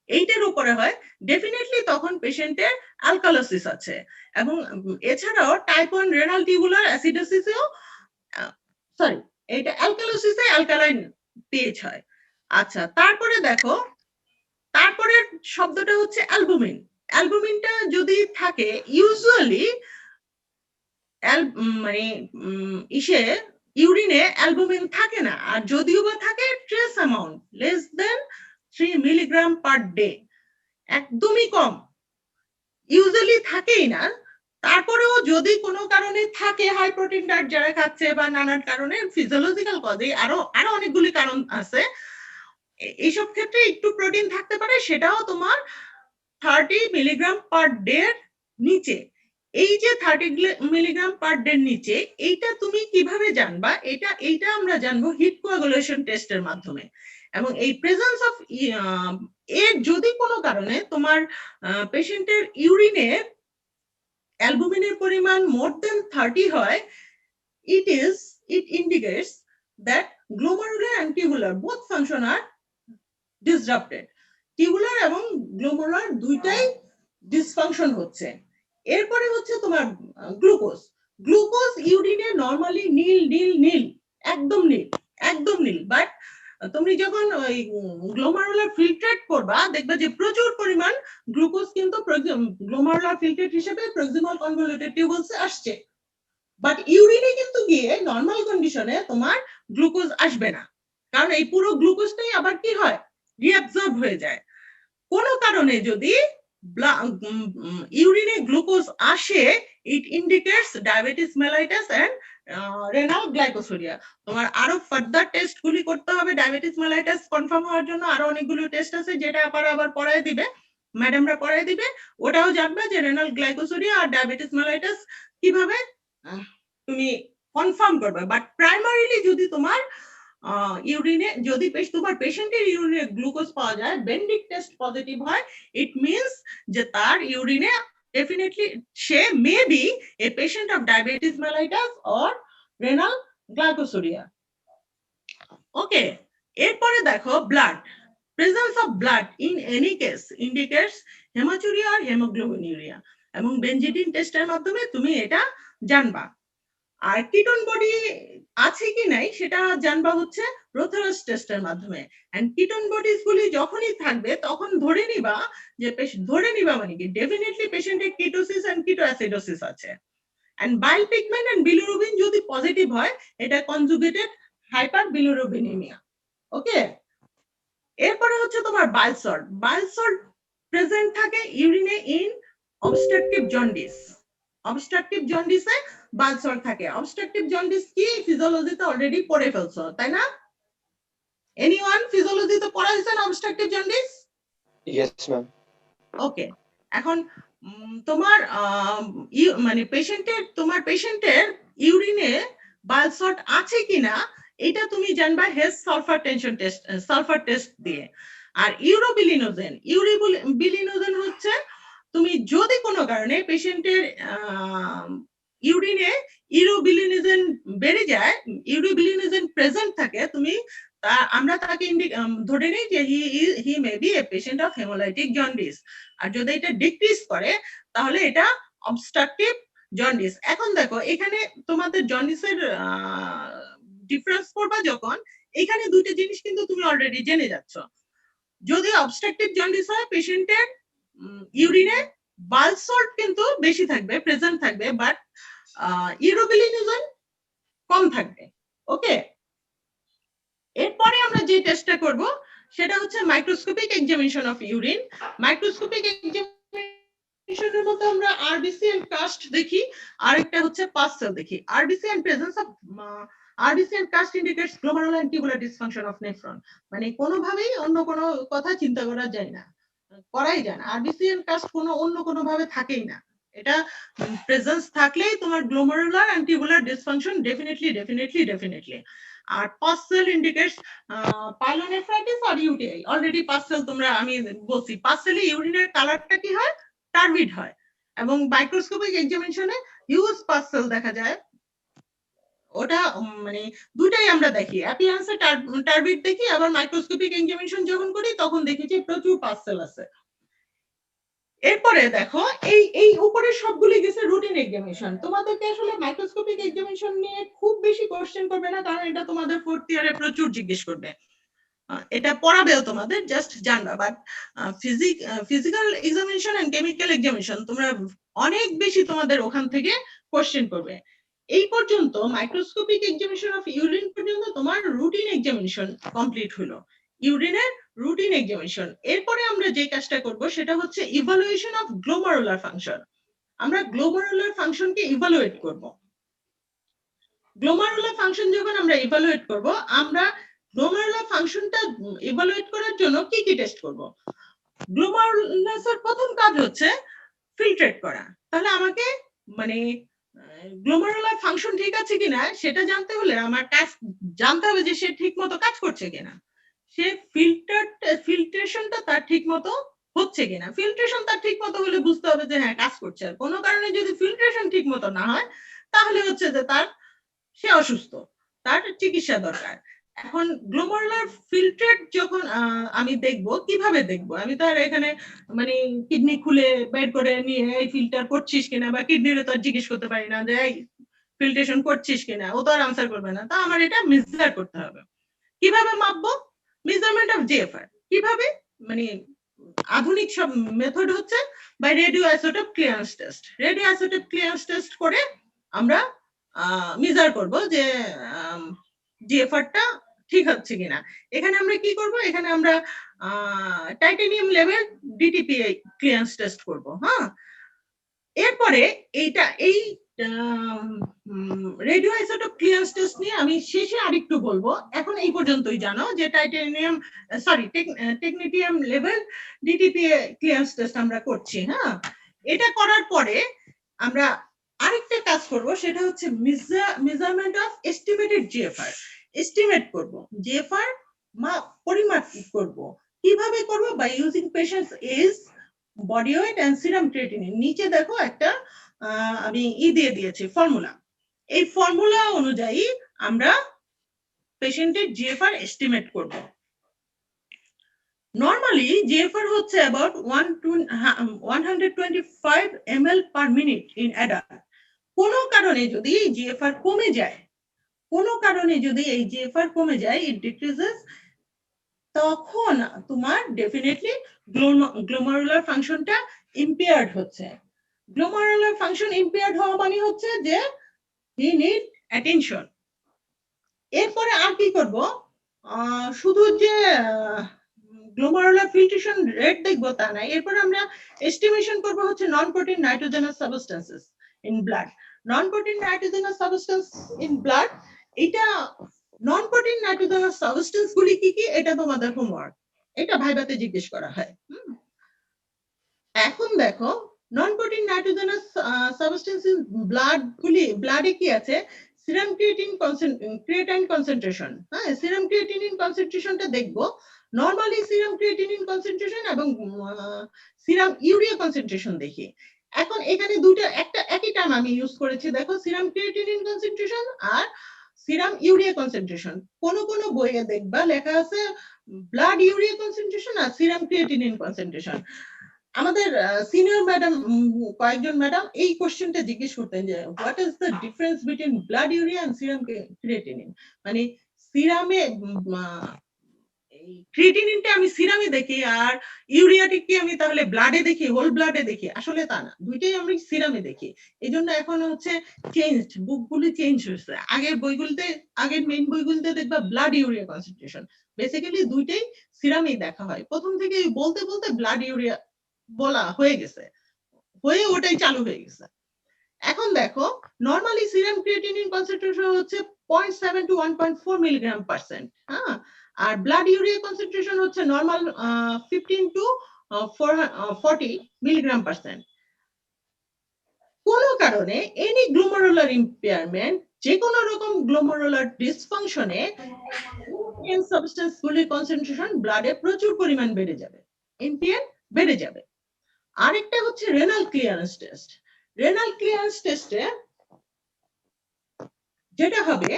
F: 8 এর উপরে হয়, ডেফিনেটলি তখন পেশেন্টের অ্যালকালোসিস আছে। এবং এছাড়াও টাইপ 1 রেনাল টিউবুলার অ্যাসিডোসিসেও সরি এটা অ্যালকালোসিসে অ্যালকালাইন পিএইচ হয়। আচ্ছা, তারপরে দেখো তারপরের শব্দটা হচ্ছে অ্যালবুমিন। অ্যালবুমিনটা যদি থাকে ইউজুয়ালি মানে ইউরিনে অ্যালবুমিন থাকে না, আর যদিও বা থাকে trace amount less than 3 milligram per day, একদমই কম, ইউজুয়ালি থাকেই না। তারপরেও যদি কোনো কারণে থাকে হাই প্রোটিন ডায়েট যারা খাচ্ছে বা নানান কারণে ফিজিওলজিক্যাল কজে আরো অনেকগুলি কারণ আছে, এইসব ক্ষেত্রে একটু প্রোটিন থাকতে পারে, সেটাও তোমার 30 মিলিগ্রাম পার ডে এর নিচে। এই যে 30 মিলিগ্রাম পার ডে এর নিচে, এইটা তুমি কিভাবে জানবা? এইটা আমরা জানবো হিট কোয়াগুলেশন টেস্টের মাধ্যমে। এবং এই প্রেজেন্স অফ এর যদি কোনো কারণে তোমার পেশেন্টের ইউরিনে অ্যালবুমিনের পরিমাণ মোর দেন 30 হয়, it indicates that glomerular and tubular both function are disrupted. Tubular এবং গ্লোমেরুলার দুইটাই ডিসফাংশন হচ্ছে। এরপরে হচ্ছে তোমার গ্লুকোজ ইউরিনে নরমালি নীল, একদম নীল, বাট তুমি যখন ওই গ্লোমেরুলার ফিল্ট্রেট করবা দেখবে যে প্রচুর পরিমাণ গ্লুকোজ কিন্তু গ্লোমেরুলার ফিল্ট্রেট হিসেবে প্রক্সিমাল কনভলিউটেড টিউবুলসে আসছে, বাট ইউরিনে কিন্তু গিয়ে নরমাল কন্ডিশনে তোমার গ্লুকোজ আসবে না, কারণ এই পুরো গ্লুকোজটাই আবার কি হয়, রিঅ্যাবজর্ব হয়ে যায়। কোনো কারণে যদি ইউরিনে গ্লুকোজ আসে, it indicates diabetes mellitus and renal glycosuria. তোমার আরো ফার্দার টেস্ট গুলি করতে হবে ডায়াবেটিস মেলাইটাস কনফার্ম হওয়ার জন্য। আরো অনেকগুলো টেস্ট আছে যেটা আবার পড়ায় দিবে, ম্যাডামরা পড়ায় দিবে, ওটাও জানবে যে রেনাল গ্লাইকোসুরিয়া আর ডায়াবেটিস মেলাইটাস কিভাবে তুমি কনফার্ম করবে। বাট প্রাইমারিলি যদি তোমার ইউরিনে যদি তোমার পেশেন্টের ইউরিনে গ্লুকোজ পাওয়া যায়, বেন্ডিক টেস্ট পজিটিভ হয়, ইট মিনস যে তার ইউরিনে ডেফিনেটলি সে may be a patient of diabetes mellitus or renal glycosuria. Okay, এরপরে দেখো blood. Presence of blood in any case indicates haematuria আর হেমোগ্লোবিনুরিয়া, এবং বেনজিডিন টেস্টের মাধ্যমে তুমি এটা জানবা। আর কিটোন বডি আছে কি নাই সেটা জানবা হচ্ছে রোথারাস টেস্টের মাধ্যমে। এন্ড কিটোন বডিজ গুলি যখনই থাকবে তখন ধরে নিবা মানে কি ডেফিনেটলি পেশেন্টের কিটোসিস এন্ড কিটোঅ্যাসিডোসিস আছে। And bile pigment and bilirubin যদি পজিটিভ হয়, এটা কনজুগেটেড হাইপার বিলিরুবিনেমিয়া। ওকে, এরপরে হচ্ছে তোমার বাইল সল্ট প্রেজেন্ট থাকে ইউরিনে ইন অবস্ট্রাকটিভ জন্ডিস। অবস্ট্রাকটিভ জন্ডিসে বাইল সল্ট থাকে। অবস্ট্রাকটিভ জন্ডিস কি ফিজিওলজিতে অলরেডি পড়ে ফেলছো, তাই না? এনিওয়ান ফিজিওলজিতে পড়া হয়েছে না অবস্ট্রাকটিভ জন্ডিস?
G: Yes, ma'am.
F: ওকে, এখন তোমার মানে তোমার পেশেন্টের ইউরিনে বাইল সল্ট আছে কিনা এটা তুমি জানবা হেস সালফার টেস্ট দিয়ে। আর ইউরোবিলিনোজেন হচ্ছে তুমি যদি কোনো কারণে পেশেন্টের ইউরিনে ইউরোবিলিনোজেন বেড়ে যায়, ইউরোবিলিনোজেন প্রেজেন্ট থাকে, আমরা তাকে ধরে নিই যে he may be a patient of haemolytic jaundice. আর যদি এটা ডিক্রিজ করে তাহলে এটা অবস্ট্রাকটিভ জন্ডিস। এখন দেখো এখানে তোমাদের জন্ডিসের ডিফারেন্স করবা যখন, এখানে দুইটা জিনিস কিন্তু তুমি অলরেডি জেনে যাচ্ছ। যদি অবস্ট্রাকটিভ জন্ডিস হয়, পেশেন্টের ইউরিনে বাইল সল্ট কিন্তু বেশি থাকবে, প্রেজেন্ট থাকবে, বাট ইউরোবিলিনোজেন কম থাকবে। ওকে, এরপরে আমরা যে টেস্টটা করব সেটা হচ্ছে microscopic examination of urine. Microscopic এক্সামিনেশনের মধ্যে আমরা আরবিসি এন্ড কাস্ট দেখি, আরেকটা হচ্ছে পাস সেল দেখি। RBC and presence of RBC and cast indicates glomerular and tubular dysfunction of nephron. মানে কোনোভাবেই অন্য কোনো কথা চিন্তা করাই যায় না। আরবিসি এন্ড কাস্ট অন্য কোনো ভাবে থাকেই না। এটা প্রেজেন্স থাকলেই তোমার glomerular and tubular dysfunction definitely. আর পাস সেল ইন্ডিকেটস পাইলোনেফ্রাইটিস আর ইউটিআই। অলরেডি পাস সেল আমি বলছি, পাস সেলে ইউরিনের কালারটা কি হয়, টার্বিড হয়, এবং মাইক্রোস্কোপিক এক্সামিনেশনে হিউজ পাস সেল দেখা যায়। ওটা মানে দুটাই আমরা দেখি, অ্যাপিয়ারেন্সে টার্বিড দেখি, আবার মাইক্রোস্কোপিক এক্সামিনেশন যখন করি তখন দেখি যে প্রচুর পাস সেল আছে। এরপরে দেখো এই উপরে সবগুলি গেছে রুটিন এক্সামিনেশন। তোমাদেরকে আসলে মাইক্রোস্কোপিক এক্সামিনেশন নিয়ে খুব বেশি কোশ্চেন করবে না, কারণ এটা তোমাদের ফোর্থ ইয়ারে প্রচুর জিজ্ঞেস করবে, এটা পড়াবেও তোমাদের, জাস্ট জানবা। But physical examination and chemical examination তোমরা অনেক বেশি তোমাদের ওখান থেকে কোশ্চেন করবে। এই পর্যন্ত মাইক্রোস্কোপিক এক্সামিনেশন অফ ইউরিন পর্যন্ত তোমার রুটিন এক্সামিনেশন কমপ্লিট হলো, ইউরিনের রুটিন এক্সামিনেশন। এরপরে আমরা যে কাজটা করব সেটা হচ্ছে ইভালুয়েশন অফ গ্লোমেরুলার ফাংশন। আমরা গ্লোমারুলার ফাংশনকে ইভালুয়েট করব। গ্লোমারুলার ফাংশন যখন আমরা ইভালুয়েট করব, আমরা গ্লোমারুলার ফাংশনটা ইভালুয়েট করার জন্য কি কি টেস্ট করব? গ্লোমারুলাসের প্রথম কাজ হচ্ছে ফিল্ট্রেট করা। তাহলে আমাকে মানে গ্লোমারুলার ফাংশন ঠিক আছে কিনা সেটা জানতে হলে আমার কাজ জানতে হবে যে সে ঠিক মতো কাজ করছে কিনা, সে ফিল্ট্রেশনটা তার ঠিক মতো হচ্ছে কিনা। ফিল্ট্রেশন তার ঠিক মতো হলে বুঝতে হবে যে হ্যাঁ কাজ করছে। আর কোনো কারণে যদি ফিল্ট্রেশন ঠিক মতো না হয় তাহলে হচ্ছে যে সে অসুস্থ, তার চিকিৎসা দরকার। এখন গ্লোমারুলার ফিল্ট্রেট যখন আমি দেখব, কিভাবে দেখব? আমি তো আর এখানে মানে কিডনি খুলে বের করে নিয়ে এই ফিল্টার করছিস কিনা বা কিডনিরে তো আর জিজ্ঞেস করতে পারি না যে এই ফিল্ট্রেশন করছিস কিনা, ও তো আর আনসার করবে না। তা আমার এটা মেজার করতে হবে। কিভাবে মাপবো? Measurement of GFR. কিভাবে? মানে আধুনিক সব মেথড হচ্ছে by radio isotope clearance test. Radioisotope clearance test করে আমরা মেজার করব যে জিএফআরটা ঠিক হচ্ছে কিনা। এখানে আমরা কি করব? এখানে আমরা টাইটানিয়াম লেভেল ডিটিপিএ ক্লিয়ারেন্স টেস্ট করব। হ্যাঁ, এরপরে এই রেডিও আইসোটোপ ক্লিয়ারেন্স টেস্ট নিয়ে আমি শেষে আরেকটু বলবো। এখন এই পর্যন্তই জানো যে টেকনিটিয়াম লেভেল ডিটিপিএ ক্লিয়ারেন্স টেস্ট আমরা করছি। হ্যাঁ, এটা করার পরে আমরা আরেকটা কাজ করব, সেটা হচ্ছে measurement of estimated GFR. Estimate করব জিএফআর পরিমাপ করব। কিভাবে করব? By using patient's age, body weight and serum creatinine. নিচে দেখো একটা আমি দিয়ে দিয়েছি ফর্মুলা। এই ফর্মুলা অনুযায়ী আমরা পেশেন্টের জিএফআর এস্টিমেট করব। নরমালি জিএফআর হচ্ছে about 125 ml per minute in adult। কোনো কারণে যদি এই জিএফআর কমে যায়, ইট ডিক্রিজেস, তখন তোমার ডেফিনেটলি গ্লোমারুলার ফাংশনটা ইম্পেয়ার্ড হচ্ছে। গ্লোমারুলার ফাংশন ইম্পেয়ার্ড হওয়া মানে হচ্ছে যে হি নিড অ্যাটেনশন। এরপরে আর কি করব? শুধু যে গ্লোমারুলার ফিল্ট্রেশন রেট দেখবো তা না, এরপরে আমরা এস্টিমেশন করব হচ্ছে নন protein nitrogenous substances in blood. Non protein nitrogenous substance in blood, এটা নন প্রোটিন নাইট্রোজেনাস সাবস্টেন্স গুলি কি কি, এটা তোমাদের হোমওয়ার্ক। এটা ভাইভাতে জিজ্ঞেস করা হয়। এখন দেখো non protein nitrogenous substance in ব্লাডে কি আছে? Serum creatine concentration. হ্যাঁ, সিরাম ক্রিয়েটিনিন কনসেন্ট্রেশনটা দেখবো। নরমালি সিরাম ক্রিয়েটিনিন কনসেন্ট্রেশন এবং সিরাম ইউরিয়া কনসেন্ট্রেশন দেখি। এখন এখানে দুটো একই টার্ম আমি ইউজ করেছি। দেখো, সিরাম ক্রিয়েটিনিন কনসেন্ট্রেশন আর সিরাম ইউরিয়া কনসেন্ট্রেশন। কোন বইয়ে দেখবা লেখা আছে ব্লাড ইউরিয়া কনসেন্ট্রেশন আর সিরাম ক্রিয়েটিনিন কনসেন্ট্রেশন। আমাদের সিনিয়র ম্যাডাম, কয়েকজন ম্যাডাম এই কোশ্চেনটা জিজ্ঞেস করতেন যে what is the difference between blood urea and serum creatinine. মানে সিরামে এই ক্রিয়েটিনিনটা আমি সিরামে দেখি আর ইউরিয়াটিকে আমি তাহলে ব্লাডে দেখি, হোল ব্লাডে দেখি। আসলে তা না, দুইটাই আমি সিরামে দেখি। এই জন্য এখন হচ্ছে চেঞ্জড, বুকগুলি চেঞ্জ হয়েছে। আগের মেইন বইগুলিতে দেখবা ব্লাড ইউরিয়া কনসেন্ট্রেশন। বেসিক্যালি দুইটাই সিরামেই দেখা হয়। প্রথম থেকে বলতে ব্লাড ইউরিয়া বলা হয়ে গেছে, ওটাই চালু হয়ে গেছে। এখন দেখো, নরমালি সিরাম ক্রিয়েটিনিন কনসেন্ট্রেশন হচ্ছে 0.7 to 1.4 মিলিগ্রাম পার্সেন্ট। হ্যাঁ, আর ব্লাড ইউরিয়া কনসেন্ট্রেশন হচ্ছে নরমাল 15 to 40 মিলিগ্রাম পার্সেন্ট। কোন কারণে এনি গ্লোমারুলার ইম্পেয়ারমেন্ট, যে কোনো রকম গ্লোমারুলার ডিসফাংশনে সাবস্টেন্স গুলির কনসেন্ট্রেশন ব্লাডে প্রচুর পরিমাণ বেড়ে যাবে। আরেকটা হচ্ছে renal clearance test. Renal clearance টেস্টে যেটা হবে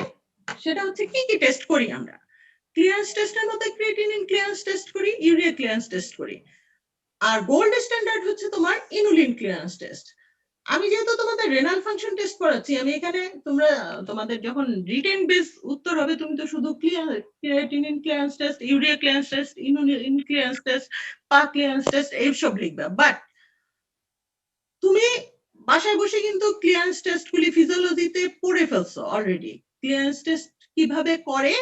F: সেটা হচ্ছে কি টেস্ট করি আমরা? ক্লিয়ারেন্স টেস্টের মধ্যে ক্রিয়েটিনিন ক্লিয়ারেন্স টেস্ট করি, ইউরিয়া ক্লিয়ারেন্স টেস্ট করি। আর গোল্ড স্ট্যান্ডার্ড হচ্ছে তোমার ইনুলিন ক্লিয়ারেন্স টেস্ট। আমি যেহেতু তোমাদের রেনাল ফাংশন টেস্ট করাচ্ছি, আমি এখানে তোমাদের যখন রিটেন বেস উত্তর হবে, তুমি তো শুধু creatinine clearance test, urea clearance test, inulin clearance test, পা ক্লিয়ারেন্স টেস্ট এইসব লিখবা। বাট তুমি বাসায় বসে কিন্তু ক্লিয়ারেন্স টেস্ট গুলি ফিজিওলজিতে পড়ে ফেলছো অলরেডি। ক্লিয়ারেন্স টেস্ট কিভাবে করে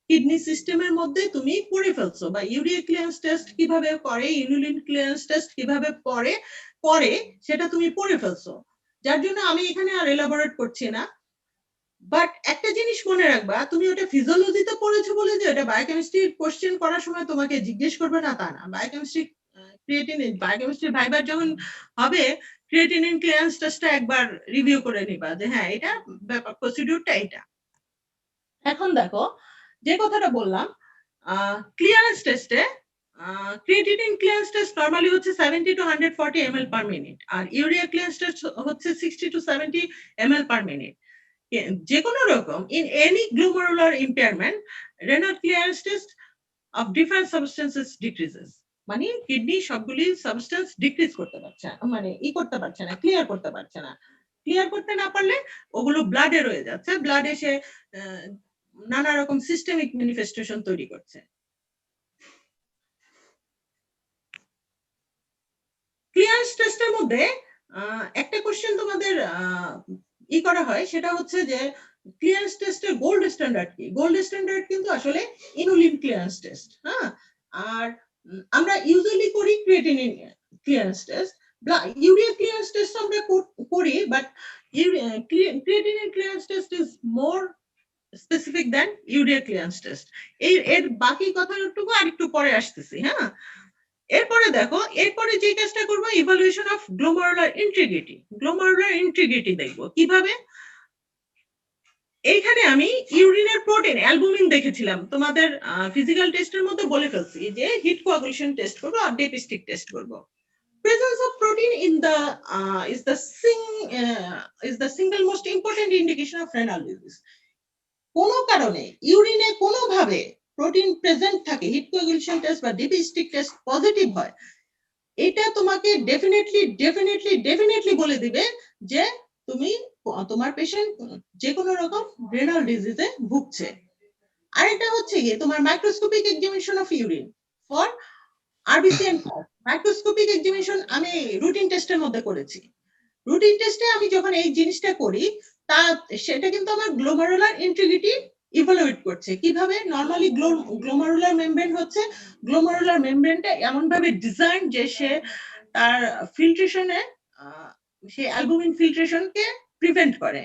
F: কিডনি সিস্টেমের মধ্যে তুমি পড়ে ফেলছো, বা ইউরিয়া ক্লিয়ারেন্স টেস্ট কিভাবে করে, ইনুলিন ক্লিয়ারেন্স টেস্ট কিভাবে করে করে সেটা তুমি পড়ে ফেলছো, যার জন্য আমি এখানে আর এলাবোরেট করছি না। বাট একটা জিনিস মনে রাখবা, তুমি ওটা ফিজিওলজিতে পড়েছো বলে যে ওটা বায়োকেমিস্ট্রি কোশ্চেন করার সময় তোমাকে জিজ্ঞেস করবে না তা না। বায়োকেমিস্ট্রি ক্রিয়েটিনিন বায়োকেমিস্ট্রি ভাইবার যখন হবে, ক্রিয়েটিনিন ক্লিয়ারেন্স টেস্টটা একবার রিভিউ করে নিবা যে হ্যাঁ এটা ব্যাপার, প্রসিডিউরটা এটা। এখন দেখো যে কথাটা বললাম, ক্লিয়ারেন্স টেস্টে ক্রিয়েটিনিন ক্লিয়ারেন্স টেস্ট নরমালি হচ্ছে 70 to 140 ml per minute, R urea clearance test হচ্ছে 60 to 70 ml per minute। যে কোনো রকম in any glomerular impairment, renal clearance test of different substances decreases, মানে কিডনি সবগুলি সাবস্টেন্স ডিক্রিজ করতে পারছে না, মানে করতে পারছে না, ক্লিয়ার করতে পারছে না। ক্লিয়ার করতে না পারলে ওগুলো ব্লাডে রয়ে যাচ্ছে, ব্লাড এসে নানা রকম সিস্টেমিক ম্যানিফেস্টেশন তৈরি করছে। ক্লিয়ারেন্স টেস্টের মধ্যে একটা কোশ্চেন তোমাদের করা হয়, সেটা হচ্ছে যে ক্লিয়ারেন্স টেস্টের গোল্ড স্ট্যান্ডার্ড কি। গোল্ড স্ট্যান্ডার্ড কিন্তু আসলে ইনুলিন ক্লিয়ারেন্স টেস্ট, হ্যাঁ। আর আমরা ইউজুয়ালি করি creatinine clearance test, urea clearance test আমরা করি, but creatinine clearance test is more specific than urea clearance test. এর বাকি কথাটুকু আরেকটু পরে আসতেছি, হ্যাঁ। এরপরে দেখো, এরপরে যে কাজটা করবো, evaluation of glomerular integrity. গ্লোমারুলার integrity দেখবো কিভাবে। এইখানে আমি ইউরিনের প্রোটিন অ্যালবুমিন দেখেছিলাম, তোমাদের ফিজিক্যাল টেস্টের মধ্যে বলে ফেলছি যে হিট কোয়াগুলেশন টেস্ট করবো আর ডেপিস্টিক টেস্ট করবো। Presence of protein in the is the single most important indication of renal disease. কোনো কারণে ইউরিনে কোনোভাবে প্রোটিন প্রেজেন্ট থাকে, হিট কোয়াগুলেশন টেস্ট বা ডেপিস্টিক টেস্ট পজিটিভ হয়, এটা তোমাকে ডেফিনেটলি বলে দিবে যে তোমার পেশেন্ট যে কোনো রকম রেনাল ডিজিজে ভুগছে। আরেকটা হচ্ছে গিয়ে তোমার microscopic examination of urine for RBC and microscopic examination আমি রুটিন টেস্টের মধ্যে করেছি। রুটিন টেস্টে আমি যখন এই জিনিসটা করি, সেটা কিন্তু আমার গ্লোমারুলার ইন্টিগ্রিটি ইভালুয়েট করছে। কিভাবে? নরমালি গ্লোমারুলার মেমব্রেন হচ্ছে, গ্লোমারুলার মেমব্রেনটা এমন ভাবে ডিজাইন যে সে তার ফিল্ট্রেশনে সে অ্যালবুমিন ফিল্ট্রেশনকে প্রিভেন্ট করে।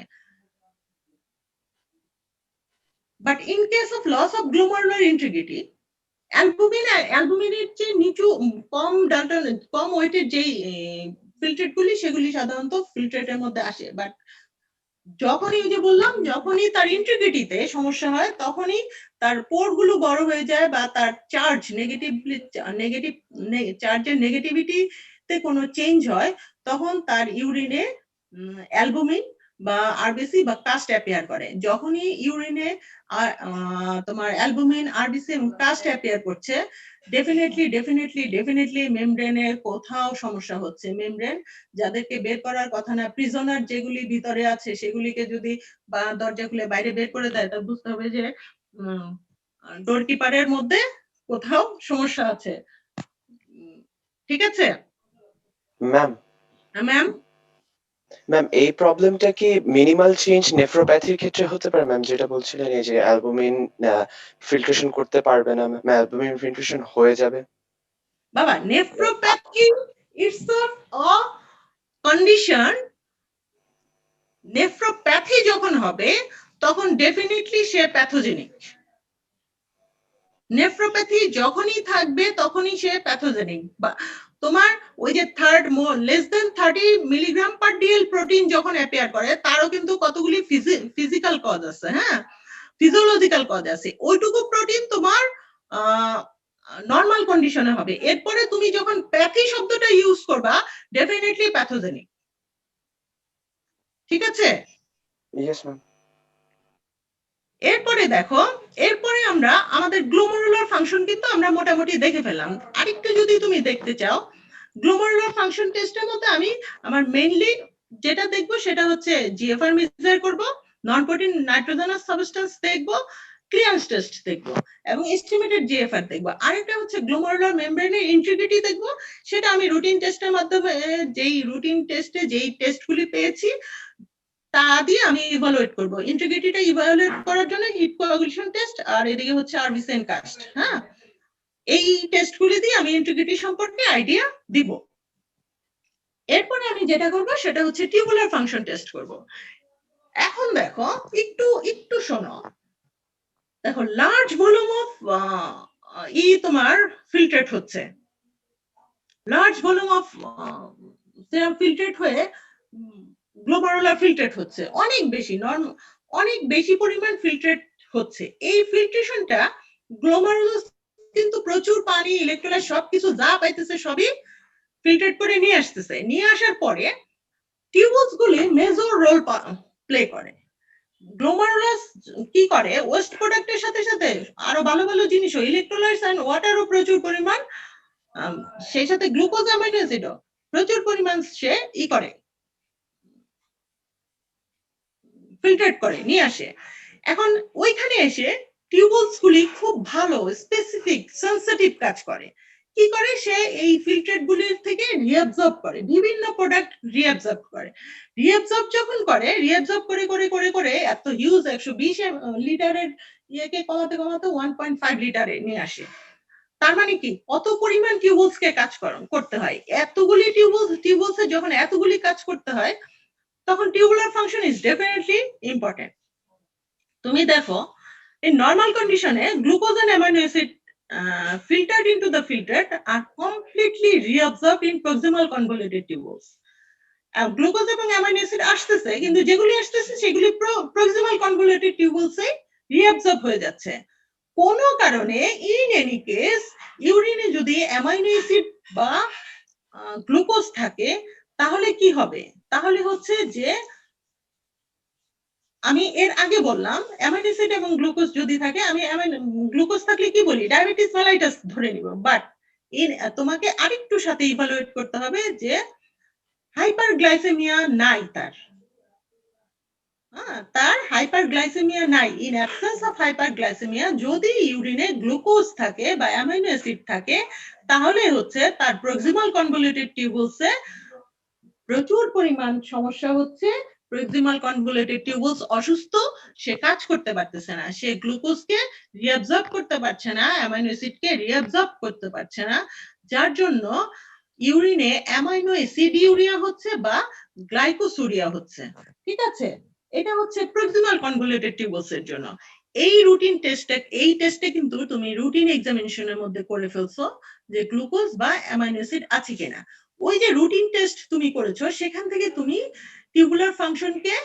F: But in case of loss of glomerular integrity, অ্যালবুমিনের যে নিচু কম ওয়েটের যেই ফিল্ট্রেট গুলি, সেগুলি সাধারণত ফিল্ট্রেটের মধ্যে আসে। বাট যখনই যে বললাম, যখনই তার ইন্টিগ্রিটিতে সমস্যা হয়, তখনই তার পোর্ট গুলো বড় হয়ে যায় বা তার চার্জ চার্জের নেগেটিভিটিতে কোনো চেঞ্জ হয়, তখন তার ইউরিনে অ্যালবুমিন বা আরবিসি বা কাস্ট অ্যাপিয়ার করে। যখনই ইউরিনে তোমার অ্যালবুমিন, আরবিসি এবং কাস্ট অ্যাপিয়ার করছে, ডেফিনেটলি মেমব্রেনের কোথাও সমস্যা হচ্ছে। মেমব্রেন যাদেরকে বের করার কথা না, প্রিজনার যেগুলি ভিতরে আছে সেগুলিকে যদি বা দরজা খুলে বাইরে বের করে দেয়, তা বুঝতে হবে যে ডোরকিপারের মধ্যে কোথাও সমস্যা আছে। ঠিক আছে
G: ম্যাম?
F: ম্যাম,
G: ম্যাম এই প্রবলেমটা কি মিনিমাল চেঞ্জ নেফ্রোপ্যাথির ক্ষেত্রে হতে পারে ম্যাম? যেটা বলছিলেন এই যে অ্যালবুমিন ফিল্ট্রেশন করতে পারবে না, অ্যালবুমিন ফিল্ট্রেশন হয়ে যাবে।
F: বাবা, nephropathy it's a condition. Nephropathy যখন হবে তখন ডেফিনেটলি সে প্যাথোজেনিক। নেফ্রোপ্যাথি যখনই থাকবে তখনই সে প্যাথোজেনিক। তোমার ওই যে less than 30 milligram per DL protein যখন অ্যাপিয়ার করে, তারও কিন্তু কতগুলি ফিজিক্যাল কজ আছে, হ্যাঁ, ফিজিওলজিক্যাল কজ আছে। ওইটুকু প্রোটিন তোমার নর্মাল কন্ডিশনে হবে। এরপরে তুমি যখন প্যাথি শব্দটা ইউজ করবা, ডেফিনেটলি প্যাথোজেনিক। ঠিক আছে?
G: Yes ma'am.
F: এরপরে দেখো, এরপরে আমরা আমাদের গ্লোমারুলার ফাংশন কিন্তু আমরা মোটামুটি দেখে ফেললাম। আরেকটু যদি তুমি দেখতে চাও, গ্লোমারুলার ফাংশন টেস্টের মধ্যে আমি আমার মেইনলি যেটা দেখবো সেটা হচ্ছে জিএফআর মেজার করব, নন প্রোটিন নাইট্রোজেনাস সাবস্টেন্স দেখবো, ক্লিয়ারেন্স টেস্ট দেখবো এবং এস্টিমেটেড জিএফআর দেখবো। আরেকটা হচ্ছে গ্লোমারুলার মেমব্রেনের ইন্টিগ্রিটি দেখবো। সেটা আমি রুটিন টেস্টের মাধ্যমে রুটিন টেস্টে যেই টেস্টগুলি পেয়েছি তা দিয়ে আমি ইভালুয়েট করব। ইন্টিগ্রিটিটা ইভালুয়েট করার জন্য হিট কোয়াগুলেশন টেস্ট আর এদিকে হচ্ছে আরবিসি এন্ড কাস্ট, হ্যাঁ। এই টেস্টগুলি দিয়ে আমি ইন্টিগ্রিটি সম্পর্কে আইডিয়া দিব। এরপরে আমি যেটা করব সেটা হচ্ছে টিউবুলার ফাংশন টেস্ট করব। এখন দেখো একটু শোনো, দেখো লার্জ ভলিউম অফ তোমার ফিল্ট্রেট হচ্ছে, large volume of serum filtrate হয়ে গ্লোমারুলার ফিল্ট্রেট হচ্ছে, অনেক বেশি পরিমাণ ফিল্ট্রেট হচ্ছে। এই ফিল্ট্রেশনটা গ্লোমারুলাস কিন্তু প্রচুর পানি, ইলেকট্রোলাইট সবকিছু যা পাইতেছে সবই ফিল্ট্রেট করে নিয়ে আসতেছে। নিয়ে আসার পরে টিউবুলস গুলি মেজর রোল প্লে করে। গ্লোমারুলাস কি করে, ওয়েস্ট প্রোডাক্টের সাথে সাথে আরো ভালো ভালো জিনিসও, ইলেকট্রোলাইটস এন্ড ওয়াটারও প্রচুর পরিমাণ, সেই সাথে গ্লুকোজ অ্যামাইনো অ্যাসিডও প্রচুর পরিমাণ সে করে, ফিল্টার করে নিয়ে আসে। এখন ওইখানে এসে টিউবুলস গুলি খুব ভালো স্পেসিফিক সেনসিটিভ কাজ করে। কি করে, সে এই ফিল্টার গুলির থেকে রিঅ্যাবজর্ব করে, বিভিন্ন প্রোডাক্ট রিঅ্যাবজর্ব করে। রিঅ্যাবজর্ব যখন করে, রিঅ্যাবজর্ব করে করে করে করে এত হিউজ 120 লিটারের ইয়েকে কমাতে কমাতে 1.5 লিটারে নিয়ে আসে। তার মানে কি, কত পরিমাণ টিউবুলস কে কাজ করতে হয়, এতগুলি টিউবুলস যখন এতগুলি কাজ করতে হয়, তখন tubular function is definitely important. তুমি দেখো, in normal condition glucose and amino acid filtered into the filtrate are completely reabsorbed in proximal convoluted tubules. Glucose এবং অ্যামাইনো অ্যাসিড আসতেছে, কিন্তু যেগুলি আসতেছে সেগুলি প্রক্সিমাল কনভলিউটেড টিউবুলসে রিঅ্যাবসর্ব হয়ে যাচ্ছে। কোন কারণে ইন এনি কেস ইউরিনে যদি অ্যামাইনো অ্যাসিড বা গ্লুকোজ থাকে, তাহলে কি হবে, তাহলে হচ্ছে যে আমি এর আগে বললাম অ্যামাইনো অ্যাসিড এবং গ্লুকোজ যদি থাকে, আমি গ্লুকোজ থাকলে কি বলি, ডায়াবেটিস মেলাইটাস ধরে নিব। বাট তোমাকে আরেকটু সাথে ইভালুয়েট করতে হবে যে হাইপারগ্লাইসেমিয়া নাই, তার হাইপারগ্লাইসেমিয়া নাই। ইন অ্যাবসেন্স অফ হাইপারগ্লাইসেমিয়া, যদি ইউরিনে গ্লুকোজ থাকে বা অ্যামাইনো অ্যাসিড থাকে, তাহলে হচ্ছে তার প্রক্সিমাল কনভলিউটেড টিউবুলসে প্রচুর পরিমাণ সমস্যা হচ্ছে। প্রক্সিমাল কনভলিউটেড টিউবুলস অসুস্থ, সে কাজ করতে পারতেছে না, সে গ্লুকোজকে রিঅ্যাবজর্ব করতে পারছে না, অ্যামাইনো অ্যাসিডকে রিঅ্যাবজর্ব করতে পারছে না, যার জন্য ইউরিনে অ্যামাইনো অ্যাসিড ইউরিয়া হচ্ছে বা গ্লাইকোসুরিয়া হচ্ছে। ঠিক আছে, এটা হচ্ছে প্রক্সিমাল কনভলিউটেড টিউবুলস এর জন্য। এই টেস্টে কিন্তু তুমি রুটিন এক্সামিনেশনের মধ্যে করে ফেলছো যে গ্লুকোজ বা অ্যামাইনো অ্যাসিড আছে কিনা। ওই যে রুটিন টেস্ট তুমি করেছো, সেখান থেকে তুমি টিউবুলার ফাংশনকে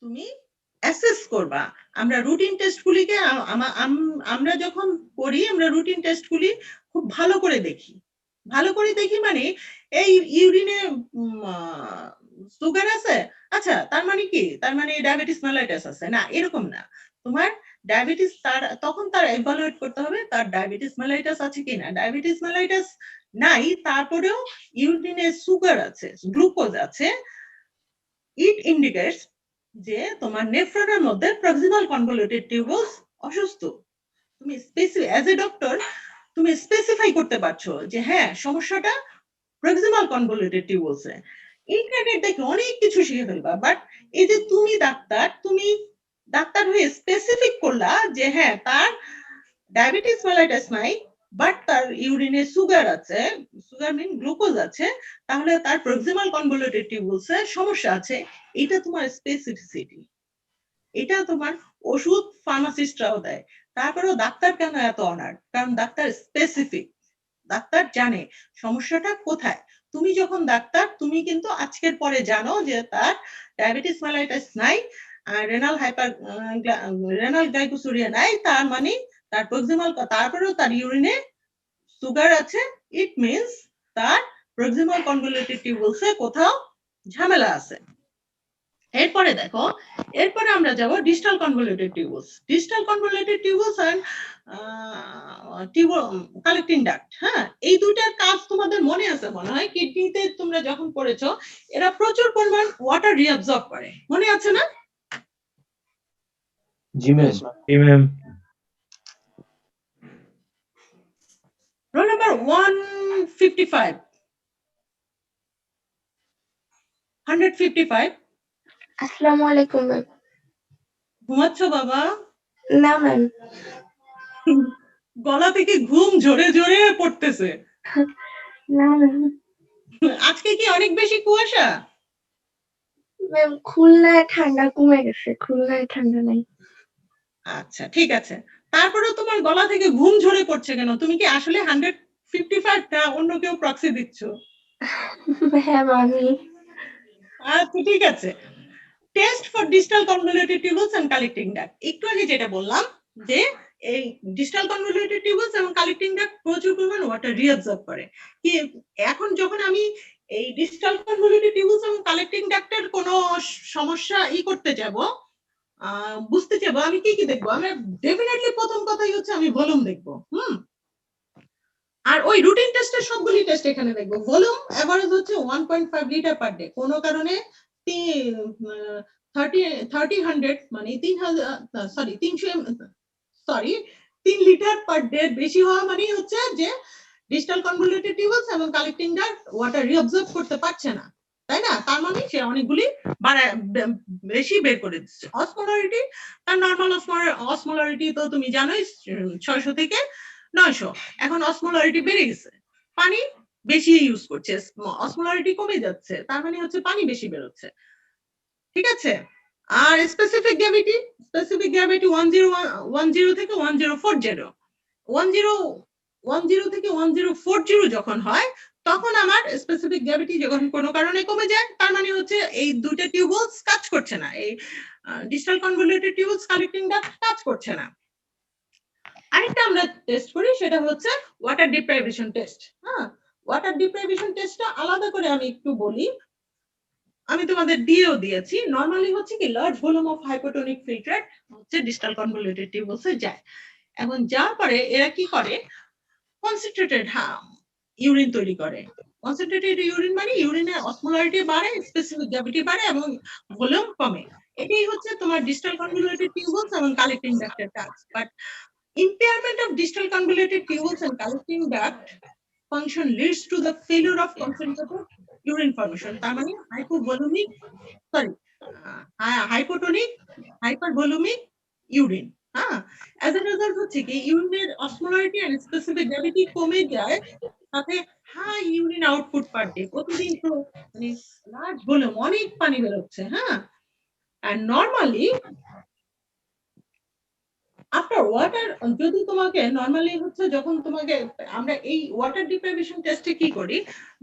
F: তুমি অ্যাসেস করবা। আমরা রুটিন টেস্টগুলিকে আমরা যখন করি, আমরা রুটিন টেস্টগুলি খুব ভালো করে দেখি। মানে এই ইউরিনে সুগার আছে, আচ্ছা তার মানে কি, তার মানে ডায়াবেটিস মেলাইটাস আছে না, এরকম না। তোমার ডায়াবেটিস তখন তার ইভালুয়েট করতে হবে তার ডায়াবেটিস মেলাইটাস আছে কিনা। ডায়াবেটিস মেলাইটাস নাই, তারপরেও ইউরিনে সুগার আছে, গ্লুকোজ আছে, ইট ইন্ডিকেটস যে তোমার নেফ্রনের মধ্যে প্রক্সিমাল কনভলিউটেড টিউবুলস অসুস্থ। তুমি অ্যাজ এ ডক্টর তুমি স্পেসিফাই করতে পারছো যে হ্যাঁ সমস্যাটা প্রক্সিমাল কনভলিউটেড টিউবুলসে। ইন্টারনেট দেখে অনেক কিছু শিখে ফেলবা, বাট এই যে তুমি ডাক্তার হয়ে স্পেসিফিক করলা যে হ্যাঁ তার ডায়াবেটিস মেলাইটাস নাই, বাট তার ইউরিনে সুগার আছে, সুগার মিন গ্লুকোজ আছে, তাহলে তার প্রক্সিমাল কনভলিউটেড টিউবুলসে সমস্যা আছে। এটা তোমার স্পেসিফিসিটি, এটা তোমার ওষুধ ফার্মাসিস্টরাও দেয়। তারপরেও ডাক্তার কেন এত অনার, কারণ ডাক্তার স্পেসিফিক, ডাক্তার জানে সমস্যাটা কোথায়। তুমি যখন ডাক্তার, তুমি কিন্তু আজকের পরে জানো যে তার ডায়াবেটিস মেলাইটাস নাই, রেনাল গ্লাইকোসুরিয়া নাই, তার মানে তার প্রক্সিমাল, তারপরেও তার ইউরিনে সুগার আছে, ইট মিন্স তার প্রক্সিমাল কনভলিউটেড টিউবুলসে কোথাও ঝামেলা আছে। এরপরে দেখো, এরপরে আমরা যাব distal convoluted tubules. Distal convoluted tubules and collecting duct. হ্যাঁ, এই দুইটার কাজ তোমাদের মনে আছে মনে হয়, কিডনিতে তোমরা যখন পড়েছো, এরা প্রচুর পরিমাণ ওয়াটার রিঅ্যাবজর্ব করে, মনে আছে না?
E: জি ম্যাম। জি ম্যাম।
F: Roll number 155 155।
H: আসসালামু আলাইকুম ম্যাম।
F: ঘুমাচ্ছ বাবা?
H: না ম্যাম।
F: গলা থেকে ঘুম ঝরে ঝরে পড়তেছে।
H: না ম্যাম।
F: আজকে কি অনেক বেশি কুয়াশা?
H: ম্যাম খুলনায় ঠান্ডা কমে গেছে, খুলনায় ঠান্ডা নাই।
F: আচ্ছা ঠিক আছে। তারপরেও তোমার গলা থেকে ঘুম ঝরে পড়ছে কেন? তুমি কি আসলে 155 না অন্য কেউ প্রক্সি দিচ্ছ?
H: ম্যাম আমি
F: আচ্ছা ঠিক আছে। Test for digital convoluted tubules and collecting duct. একটু আগে যেটা বললাম যে এই ডিজিটাল কনভলিউটেড টিউবলস এবং কালেক্টিং ডাক্ট প্রচুর পরিমাণ ওয়াটার রিঅ্যাবজর্ব করে। কি এখন যখন আমি এই ডিজিটাল কনভলিউটেড টিউবলস এবং কালেক্টিং ডাক্টের কোনো সমস্যা করতে যাব, বুঝতে যাব, আমি কি দেখবো? আমি ডেফিনেটলি প্রথম কথাই হচ্ছে আমি ভলিউম দেখবো। আর ওই রুটিন টেস্টের সবগুলি টেস্ট এখানে দেখবো। ভলিউম এভারেজ হচ্ছে 1.5 লিটার পার ডে। কোনো কারণে 3 লিটার পার ডে বেশি হওয়া মানে হচ্ছে যে ডিজিটাল কনভলিউটেড টিউবলস এবং কালেক্টিং ডাক্ট ওয়াটার রিঅবজর্ব করতে পারছে না, তাই না? তার মানে সে অনেকগুলি বেশি বের করে দিচ্ছে। অসমোলারিটি, তার নরমাল অসমোলারিটি তো তুমি জানোই 600 থেকে 900। এখন অসমোলারিটি বেড়ে গেছে, পানি বেশি ইউজ করছে, অসমোলারিটি কমে যাচ্ছে, তার মানে হচ্ছে পানি বেশি বেরোচ্ছে। ঠিক আছে? আর স্পেসিফিক গ্র্যাভিটি 1010 থেকে 1040। 1010 থেকে 1040 যখন হয় তখন আমার স্পেসিফিক গ্র্যাভিটি যখন কোনো কারণে কমে যায়, তার মানে হচ্ছে এই দুইটা টিউবলস কাজ করছে না, এই ডিজিটাল কনভলিউটেড টিউবলস কালেক্টিং ডাক্ট কাজ করছে না। আরেকটা আমরা টেস্ট করি, সেটা হচ্ছে water deprivation test. Water deprivation টেস্টটা আলাদা করে আমি একটু বলি, আমি তোমাদের দিয়েও দিয়েছি। নরমালি হচ্ছে কি large volume of hypotonic filtrate হচ্ছে ডিজিটাল কনভলিউটেড টিউবলসে যায়। এখন যার পরে এরা কি করে, কনসেন্ট্রেটেড ইউরিন তৈরি করে। কনসেন্ট্রেটেড ইউরিন মানে ইউরিনের অসমোলারিটি বাড়ে, স্পেসিফিক গ্র্যাভিটি বাড়ে এবং ভলিউম কমে। এটাই হচ্ছে তোমার ডিজিটাল কনভলিউটেড টিউবলস এবং কালেক্টিং ডাক্টের কাজ। But impairment of distal convoluted tubules and collecting duct function leads to the failure of concentrated urine formation. তার মানে hypotonic hypervolumic urine। as a result হচ্ছে কি ইউরিনের অসমোলারিটি and specific gravity কমে যায়, সাথে high urine output per day. প্রতিদিন তো মানে লার্জ ভলিউম অনেক পানি বেরোচ্ছে। and normally আফটার ওয়াটার, যদি তোমাকে নরমালি হচ্ছে যখন তোমাকে আমরা এই ওয়াটার ডিপ্রাইভেশন টেস্টে কি করি,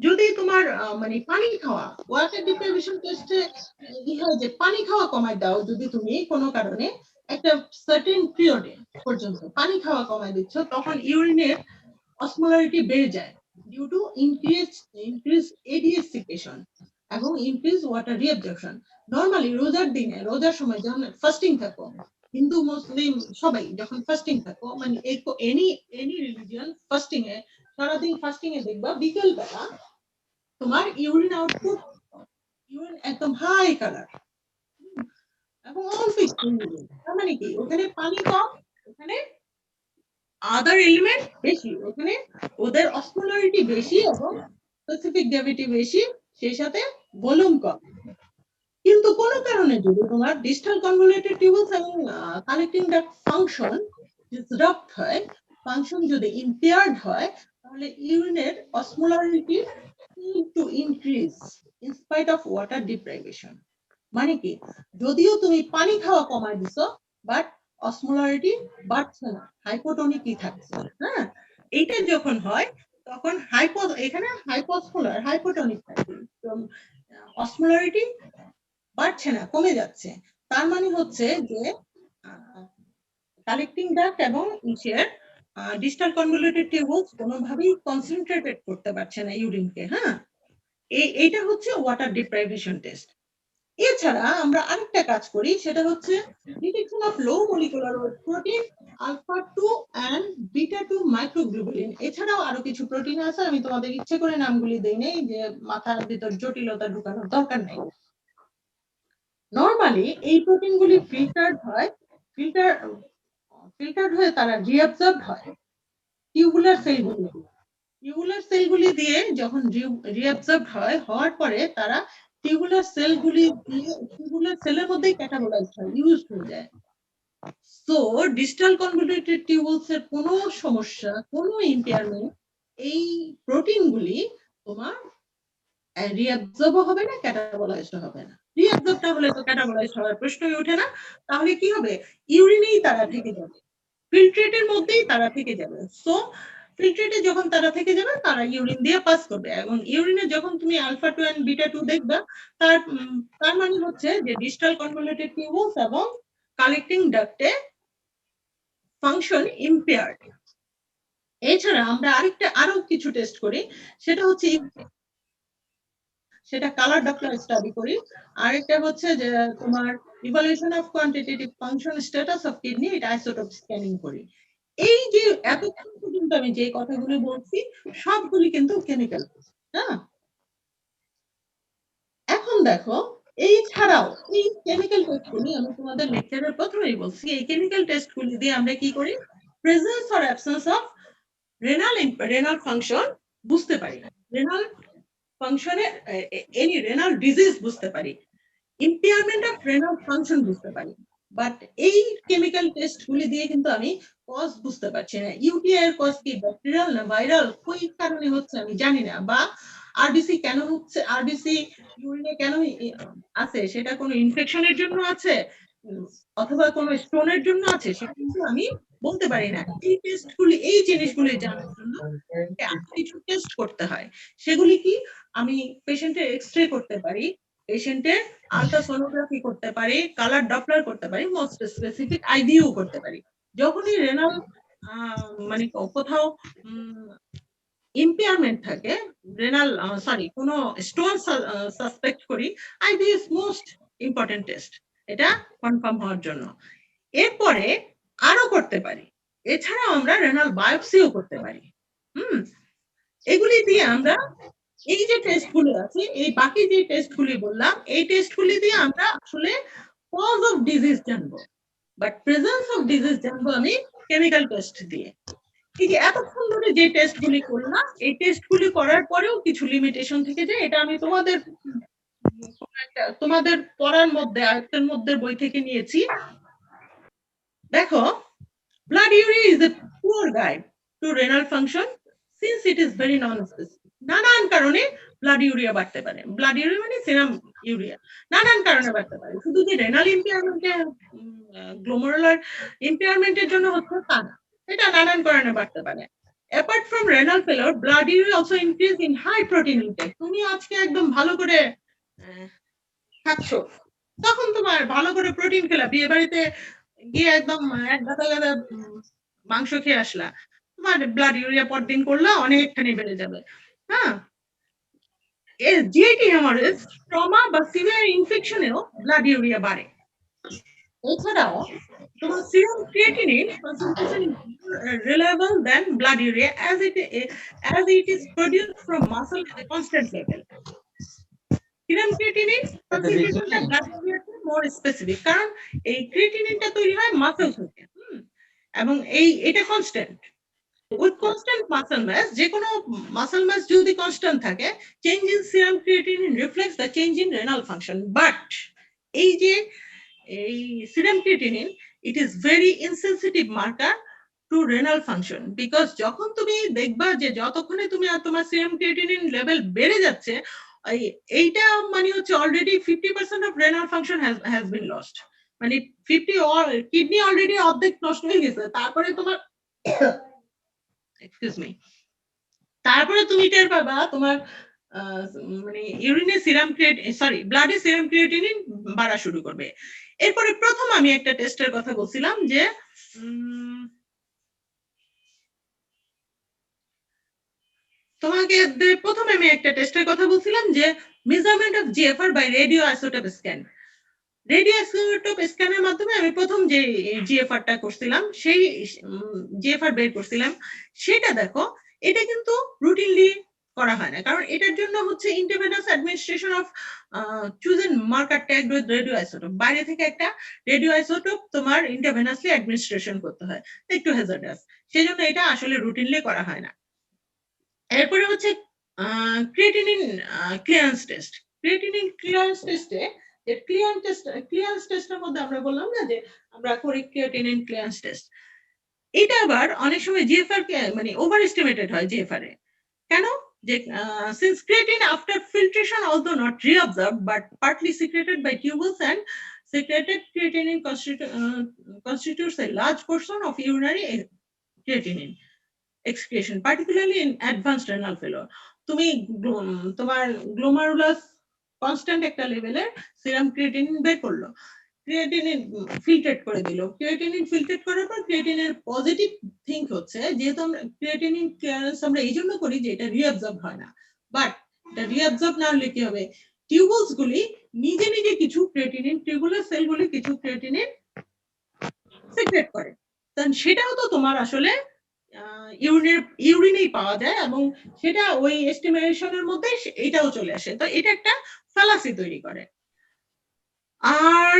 F: যদি তোমার মানে পানি খাওয়া, ওয়াটার ডিপ্রাইভেশন টেস্টে হয় যে পানি খাওয়া কমায় দাও, যদি তুমি কোনো কারণে একটা সার্টেন পিরিয়ডে পর্যন্ত পানি খাওয়া কমায় দিচ্ছ, তখন ইউরিনের অসমোলারিটি বেড়ে যায় due to increase ADH secretion এবং ইনক্রিজ ওয়াটার রিঅ্যাবজর্পশন। নরমালি রোজার দিনে, রোজার সময় যখন ফাস্টিং থাকো, হিন্দু মুসলিম সবাই যখন ফাস্টিং থাকো, মানে এনি রিলিজিয়ন ফাস্টিং এ, সারাদিন ফাস্টিং এ দেখবা বিকেল বেলা তোমার ইউরিন আউটপুট, ইউরিন একদম হাই কালার এবং অল্প একটু ইউরিন। তার মানে কি ওখানে পানি কম, ওখানে আদার এলিমেন্ট বেশি, ওখানে ওদের অসমোলারিটি বেশি এবং স্পেসিফিক গ্র্যাভিটি বেশি, সেই সাথে ভলিউম কম। কিন্তু কোনো কারণে যদি তোমার ডিজিটাল কনভলিউটেড টিউবলস এবং কালেক্টিং ডাক্ট ফাংশন ডিসরাপ্ট হয়, ফাংশন যদি ইম্পেয়ার্ড হয়, তাহলে ইউরিনের osmolarity to increase in spite of water deprivation. মানে কি যদিও তুমি পানি খাওয়া কমায় দিছো, বাট অসমোলারিটি বাড়ছে না, হাইপোটোনিকই থাকছে। এইটা যখন হয় তখন এখানে হাইপোসমোলার হাইপোটোনিক থাকে, অসমোলারিটি বাড়ছে না, কমে যাচ্ছে। তার মানে হচ্ছে যে কালেক্টিং ডাক্ট এবং ডিজিটাল কনভলিউটেড টিউবলস কোনোভাবেই কনসেন্ট্রেটেড করতে পারছে না ইউরিনকে। এইটা হচ্ছে ওয়াটার ডিপ্রাইভেশন টেস্ট। এছাড়া আমরা আরেকটা কাজ করি, সেটা হচ্ছে detection of low molecular weight protein alpha 2 and beta 2 microglobulin. এছাড়াও আরো কিছু প্রোটিন আছে, আমি তোমাদের ইচ্ছে করে নামগুলি দেই নাই, যে মাথার ভিতর জটিলতা ঢুকানোর দরকার নেই। নরমালি এই প্রোটিনগুলি ফিল্টার্ড হয়ে তারা রিঅ্যাবজর্বড হয় টিউবুলার সেলগুলি। টিউবুলার সেলগুলি দিয়ে যখন রিঅ্যাবজর্বড হয়, হওয়ার পরে তারা টিউবুলার সেলের মধ্যেই ক্যাটাবোলাইজড হয়, ইউজড হয়ে যায়। সো ডিজিটাল কনভলিউটেড টিউবলস এর কোনো সমস্যা, কোনো ইম্পেয়ারমেন্ট এই প্রোটিনগুলি তোমার রিঅ্যাবজর্বও হবে না, ক্যাটাবলাইজড হবে না। রিঅ্যাবজর্ব না হলে তো ক্যাটাবলাইজড হওয়ার প্রশ্নই ওঠে না। তাহলে কি হবে? ইউরিনেই তারা থেকে যাবে, ফিল্ট্রেটের মধ্যেই তারা থেকে যাবে। সো ফিল্ট্রেটে যখন তারা থেকে যাবে, তারা ইউরিন দিয়ে পাস করবে, এবং ইউরিনে যখন তুমি আলফা 2 এন্ড বিটা 2 দেখবা, তার মানে হচ্ছে যে ডিস্টাল কনভলিউটেড টিউবুলস এবং কালেক্টিং ডাক্টে ফাংশন ইম্পেয়ার্ড। এছাড়া আমরা আরো কিছু টেস্ট করি, সেটা হচ্ছে সেটা কালার ডপলার স্টাডি করি। আরেকটা হচ্ছে যে তোমার evaluation of quantitative function status of kidney, এটা আইসোটোপ স্ক্যানিং করি। এই যে এতক্ষণ পর্যন্ত আমি যে কথাগুলো বলছি সবগুলি কিন্তু কেমিক্যাল। হ্যাঁ, এখন দেখো, এই ছাড়াও এই কেমিক্যাল টেস্টগুলি আমি তোমাদের লেকচারের প্রথমেই বলছি, এই কেমিক্যাল টেস্টগুলি দিয়ে আমরা কি করি? Presence or absence of renal function বুঝতে পারি, রেনাল ফাংশনের এনি রেনাল ডিজিজ বুঝতে পারি, ইম্পেয়ারমেন্ট অফ রেনাল ফাংশন বুঝতে পারি। বাট এই কেমিক্যাল টেস্টগুলি দিয়ে কিন্তু আমি কজ বুঝতে পারছি না। ইউটিআই এর কজ কি ব্যাকটেরিয়াল না ভাইরাল, কোন কারণে হচ্ছে আমি জানি না, বা আরবিসি কেন হচ্ছে, আরবিসি ইউরিনে কেন আছে, সেটা কোনো ইনফেকশনের জন্য আছে অথবা কোনো স্টোনের জন্য আছে, সেটা কিন্তু আমি বলতে পারি না। এই টেস্টগুলি, এই জিনিসগুলি জানার জন্য কিছু টেস্ট করতে হয়। সেগুলি কি? আমি পেশেন্টের এক্স-রে করতে পারি, পেশেন্টের আলট্রাসোনোগ্রাফি করতে পারি, কালার ডপলার করতে পারি, মোস্ট স্পেসিফিক আইভিইউ করতে পারি। যখনই রেনাল মানে কোথাও ইম্পেয়ারমেন্ট থাকে, রেনাল কোনো স্টোন সাসপেক্ট করি, আইভিইউ ইজ মোস্ট ইম্পর্টেন্ট টেস্ট, এটা কনফার্ম হওয়ার জন্য। এরপরে আরো করতে পারি, এছাড়াও আমরা রেনাল বায়োপসিও করতে পারি। এগুলি দিয়ে আমরা এই যে টেস্টগুলো আছে, এই বাকি যে টেস্টগুলি বললাম, এই টেস্টগুলি দিয়ে আমরা আসলে কজ অফ ডিজিজ জানবো, বাট প্রেজেন্স অফ ডিজিজ জানবো আমি কেমিক্যাল টেস্ট দিয়ে। এই যে এতক্ষণ ধরে যে টেস্টগুলি করলাম, এই টেস্টগুলি করার পরেও কিছু লিমিটেশন থেকে যায়। এটা আমি তোমাদের পড়ার মধ্যে, আয়ত্তের মধ্যে বই থেকে নিয়েছি। দেখো, blood urea is a poor guide to renal function since it is very non-specific. নানান কারণে ব্লাড ইউরিয়া বাড়তে পারে, ব্লাড ইউরিয়া মানে সিরাম ইউরিয়া, নানান কারণে বাড়তে পারে। শুধু যে রেনাল ইম্পেয়ারমেন্টে, গ্লোমেরুলার ইম্পেয়ারমেন্টের জন্য হচ্ছে তা না, এটা নানান কারণে বাড়তে পারে। Apart from renal failure, blood urea also increase in high protein intake. তুমি আজকে একদম ভালো করে খাচ্ছ, তখন তোমার ভালো করে প্রোটিন খেলা, বিয়ে বাড়িতে গিয়ে একদম এক গাদা গাদা মাংস খেয়ে আসলা, তোমার ব্লাড ইউরিয়া পরদিন করলে অনেকখানি বেড়ে যাবে। হ্যাঁ, জিআইটি হেমারেজ, ট্রমা বা সিভিয়ার ইনফেকশনেও ব্লাড ইউরিয়া বাড়ে। এছাড়াও তোমার serum creatinine concentration is more reliable than blood urea as it is produced from muscle at a constant level. Serum creatinine কনসেন্ট্রেশনটা ব্লাড ইউরিয়াতে মোর স্পেসিফিক, কারণ এই ক্রিয়েটিনিনটা তৈরি হয় মাসল থেকে, এবং এটা constant. With constant muscle mass, যে কোনো মাসল মাস যদি কনস্ট্যান্ট থাকে, change in serum creatinine reflects the change in renal function. But এই যে এই serum creatinine, it is very insensitive marker to renal function, because যখন তুমি দেখবা যে যতক্ষণে তুমি আর তোমার সিরাম ক্রিয়েটিনিন লেভেল বেড়ে যাচ্ছে, এইটা মানে হচ্ছে already 50% of renal function has been lost, মানে 50 কিডনি অলরেডি অর্ধেক নষ্ট হয়ে গেছে। তারপরে তোমার এক্সকিউজ মি, তারপরে তুমি টের পাবা তোমার মানে ইউরিনে সিরাম ব্লাডে সিরাম ক্রিয়েটিনিন বাড়া শুরু করবে। এরপরে প্রথম আমি একটা টেস্টের কথা বলছিলাম যে প্রথমে আমি একটা টেস্টের কথা বলছিলাম যে measurement of GFR by radio isotope scan. Radio isotope স্ক্যানের মাধ্যমে আমি প্রথম যে জিএফআরটা করছিলাম, সেই জিএফআর বের করছিলাম, সেটা দেখো, এটা কিন্তু রুটিনলি করা হয় না, কারণ এটার জন্য হচ্ছে intravenous administration of chosen marker tag with radioisotope, বাইরে থেকে একটা রেডিও আইসোটোপ তোমার ইন্টারভেনাসলি অ্যাডমিনিস্ট্রেশন করতে হয়, একটু হ্যাজার্ডাস, সেজন্য এটা আসলে রুটিনলি করা হয় না। এরপরে হচ্ছে creatinine clearance test. Creatinine clearance টেস্টে ক্লিয়ারেন্স টেস্টের মধ্যে আমরা বললাম না যে আমরা করি ক্রিয়েটিনিন ক্লিয়ারেন্স টেস্ট, এটা আবার অনেক সময় জিএফআর কে মানে ওভার এস্টিমেটেড হয় জিএফআর এ। কেন? since creatine after filtration, although not reabsorbed but partly secreted by tubules, and secreted creatinine constitutes a large portion of urinary creatinine excretion, particularly in advanced renal failure. তুমি তোমার গ্লোমারুলাস কনস্ট্যান্ট একটা লেভেলের সিরাম ক্রিয়েটিনিন বের করলো, ক্রিয়েটিনিন ফিল্ট্রেট করে দিল, ক্রিয়েটিনিন ফিল্ট্রেট করার পর ক্রিয়েটিনের পজিটিভ থিঙ্ক হচ্ছে যেহেতু আমরা ক্রিয়েটিনিন ক্লিয়ারেন্স আমরা এই জন্য করি যে এটা রিঅ্যাবজর্ব হয় না, বাট এটা রিঅ্যাবজর্ব না হলে কি হবে, টিউবুলস গুলি নিজে নিজে কিছু ক্রিয়েটিনিন, টিউবুলার সেলগুলি কিছু ক্রিয়েটিনিন সিক্রেট করে, কারণ সেটাও তো তোমার আসলে ইউরিনেই পাওয়া যায় এবং সেটা ওই এস্টিমেশনের মধ্যে এটাও চলে আসে, তো এটা একটা ফ্যালাসি তৈরি করে। আর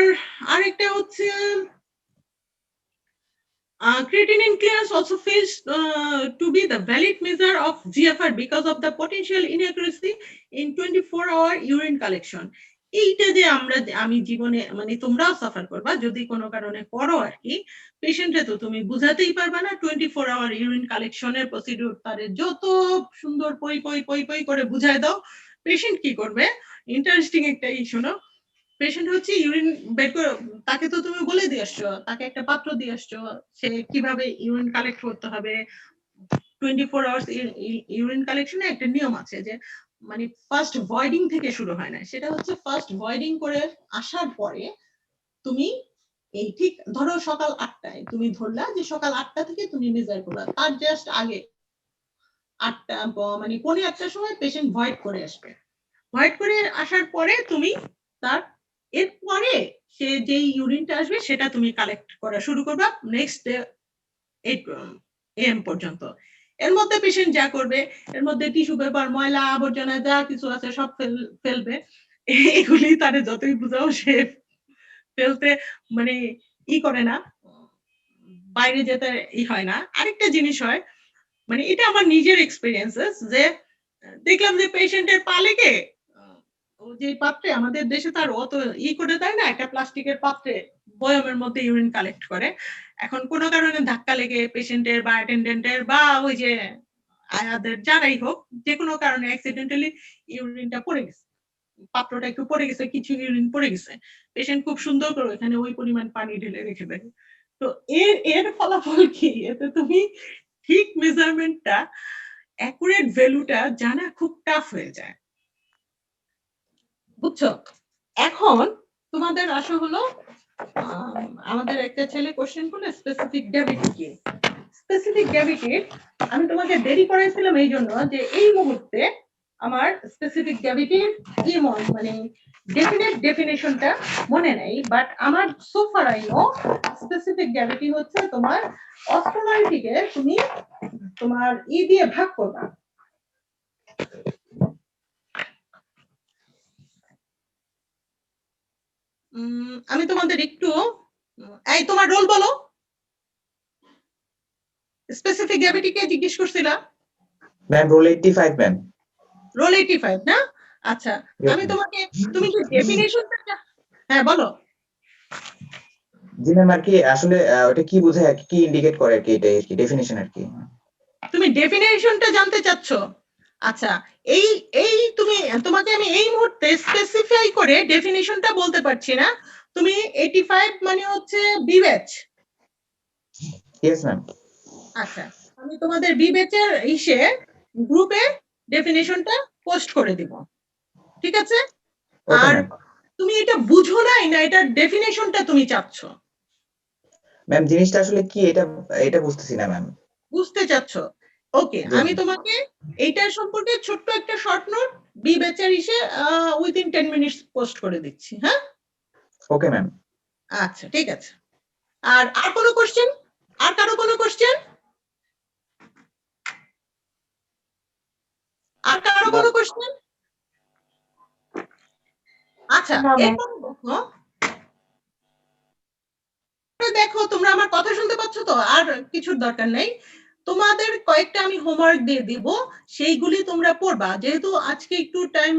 F: আরেকটা হচ্ছে creatinine clearance also fails to be the valid measure of GFR because of the potential inaccuracy in 24-hour urine collection. এইটা যে আমি জীবনে মানে তোমরাও সাফার করবা যদি কোনো কারণে করো আর কি, পেশেন্টে তো তুমি বুঝাতেই পারবা না 24-hour ইউরিন কালেকশনের প্রসিডিউর তারে যত সুন্দর পই পই পই পই করে বুঝায় দাও, পেশেন্ট কি করবে, ইন্টারেস্টিং একটা শোনো, পেশেন্ট হচ্ছে ইউরিন বের করে, তাকে তো তুমি বলে দিয়ে আসছো, তাকে একটা পাত্র দিয়ে আসছো, সে কিভাবে ইউরিন কালেক্ট করতে হবে, 24 আওয়ার্স ইউরিন কালেকশনে একটা নিয়ম আছে যে মানে ফার্স্ট ভয়েডিং থেকে শুরু হয় না, সেটা হচ্ছে ফার্স্ট ভয়েডিং করে আসার পরে তুমি এই ঠিক ধরো সকাল 8টায় তুমি ধরলা যে সকাল 8টা থেকে তুমি মেজার করলা, তার জাস্ট আগে 8টা মানে 8:45টার সময় পেশেন্ট ভয়েড করে আসবে, ভয়েড করে আসার পরে তুমি তার এরপরে সে যে ইউরিনটা আসবে সেটা তুমি কালেক্ট করা শুরু করবা নেক্সট ডে 8 AM পর্যন্ত। এর মধ্যে পেশেন্ট যা করবে, এর মধ্যে টিস্যু পেপার, ময়লা আবর্জনা যা কিছু আছে সব ফেলবে, এগুলি তারে যতই বুঝাও সে ফেলতে মানে করে না, বাইরে যেতে হয় না। আরেকটা জিনিস হয়, মানে এটা আমার নিজের এক্সপেরিয়েন্সেস, যে দেখলাম যে পেশেন্টের পা লেগে ও যে পাত্রে, আমাদের দেশে তার অত করে দেয় না, একটা প্লাস্টিকের পাত্রে বয়ামের মধ্যে ইউরিন কালেক্ট করে, এখন কোনো কারণে ধাক্কা লেগে পেশেন্টের বা অ্যাটেন্ডেন্টের বা ওই যে আয়াদের যারাই হোক যে কোনো কারণে অ্যাক্সিডেন্টালি ইউরিনটা পড়ে গেছে, পাত্রটা একটু পড়ে গেছে, কিছু ইউরিন পড়ে গেছে, পেশেন্ট খুব সুন্দর করে এখানে ওই পরিমাণ পানি ঢেলে রেখে দেয়, তো এর ফলাফল কি, এতে তুমি ঠিক মেজারমেন্টটা অ্যাকুরেট ভ্যালুটা জানা খুব টাফ হয়ে যায়, বুঝছো? এখন তোমাদের আসা হলো আমাদের একটা ছেলে কোশ্চেন করলে স্পেসিফিক গ্র্যাভিটি কি, স্পেসিফিক গ্র্যাভিটি আমি তোমাকে দেরি করাইছিলাম এই জন্য যে এই মুহূর্তে আমার স্পেসিফিক গ্র্যাভিটির কি মানে ডেফিনেশনটা মনে নেই, বাট আমার so far I know specific gravity হচ্ছে তোমার অস্ট্রোলাইটিকে তুমি তোমার দিয়ে ভাগ করবা, আমি তোমাদের একটু এই তোমার রোল বলো, স্পেসিফিক গ্র্যাভিটি কে জিজ্ঞেস করছিলা?
I: Ma'am roll 85 ma'am.
F: রোল 85 না? আচ্ছা আমি তোমাকে, তুমি কি ডেফিনিশনটা, হ্যাঁ বলো।
I: জি ম্যাম, আর কি আসলে ওটা কি বোঝায় আর কি ইন্ডিকেট করে আর কি, এটা আর কি ডেফিনিশন আর কি।
F: তুমি ডেফিনিশনটা জানতে চাচ্ছ? আচ্ছা এই তুমি, তোমাকে আমি এই মুহূর্তে স্পেসিফাই করে ডেফিনিশনটা বলতে পারছি না, তুমি 85 মানে হচ্ছে বি ব্যাচ?
I: Yes ma'am.
F: আচ্ছা আমি তোমাদের বি ব্যাচের গ্রুপে ডেফিনিশনটা পোস্ট করে দিব, ঠিক আছে? আর তুমি এটা বুঝো নাই না, এটা ডেফিনিশনটা তুমি চাচ্ছ?
I: ম্যাম জিনিসটা আসলে কি এটা বুঝতেছি না ম্যাম।
F: বুঝতে চাচ্ছ? ওকে, আমি তোমাকে এইটার সম্পর্কে ছোট্ট একটা শর্ট নোট বি ব্যাচের উইদিন 10 মিনিটস পোস্ট করে দিচ্ছি, হ্যাঁ?
I: Okay ma'am.
F: আচ্ছা ঠিক আছে। আর কোনো কোশ্চেন? আর কারো কোনো কোশ্চেন? আর কারো কোনো কোশ্চেন? আচ্ছা দেখো তোমরা আমার কথা শুনতে পাচ্ছ তো, আর কিছুর দরকার নেই, তোমাদের কয়েকটা আমি হোমওয়ার্ক দিয়ে দিব, সেইগুলি তোমরা পড়বা, যেহেতু আজকে একটু টাইম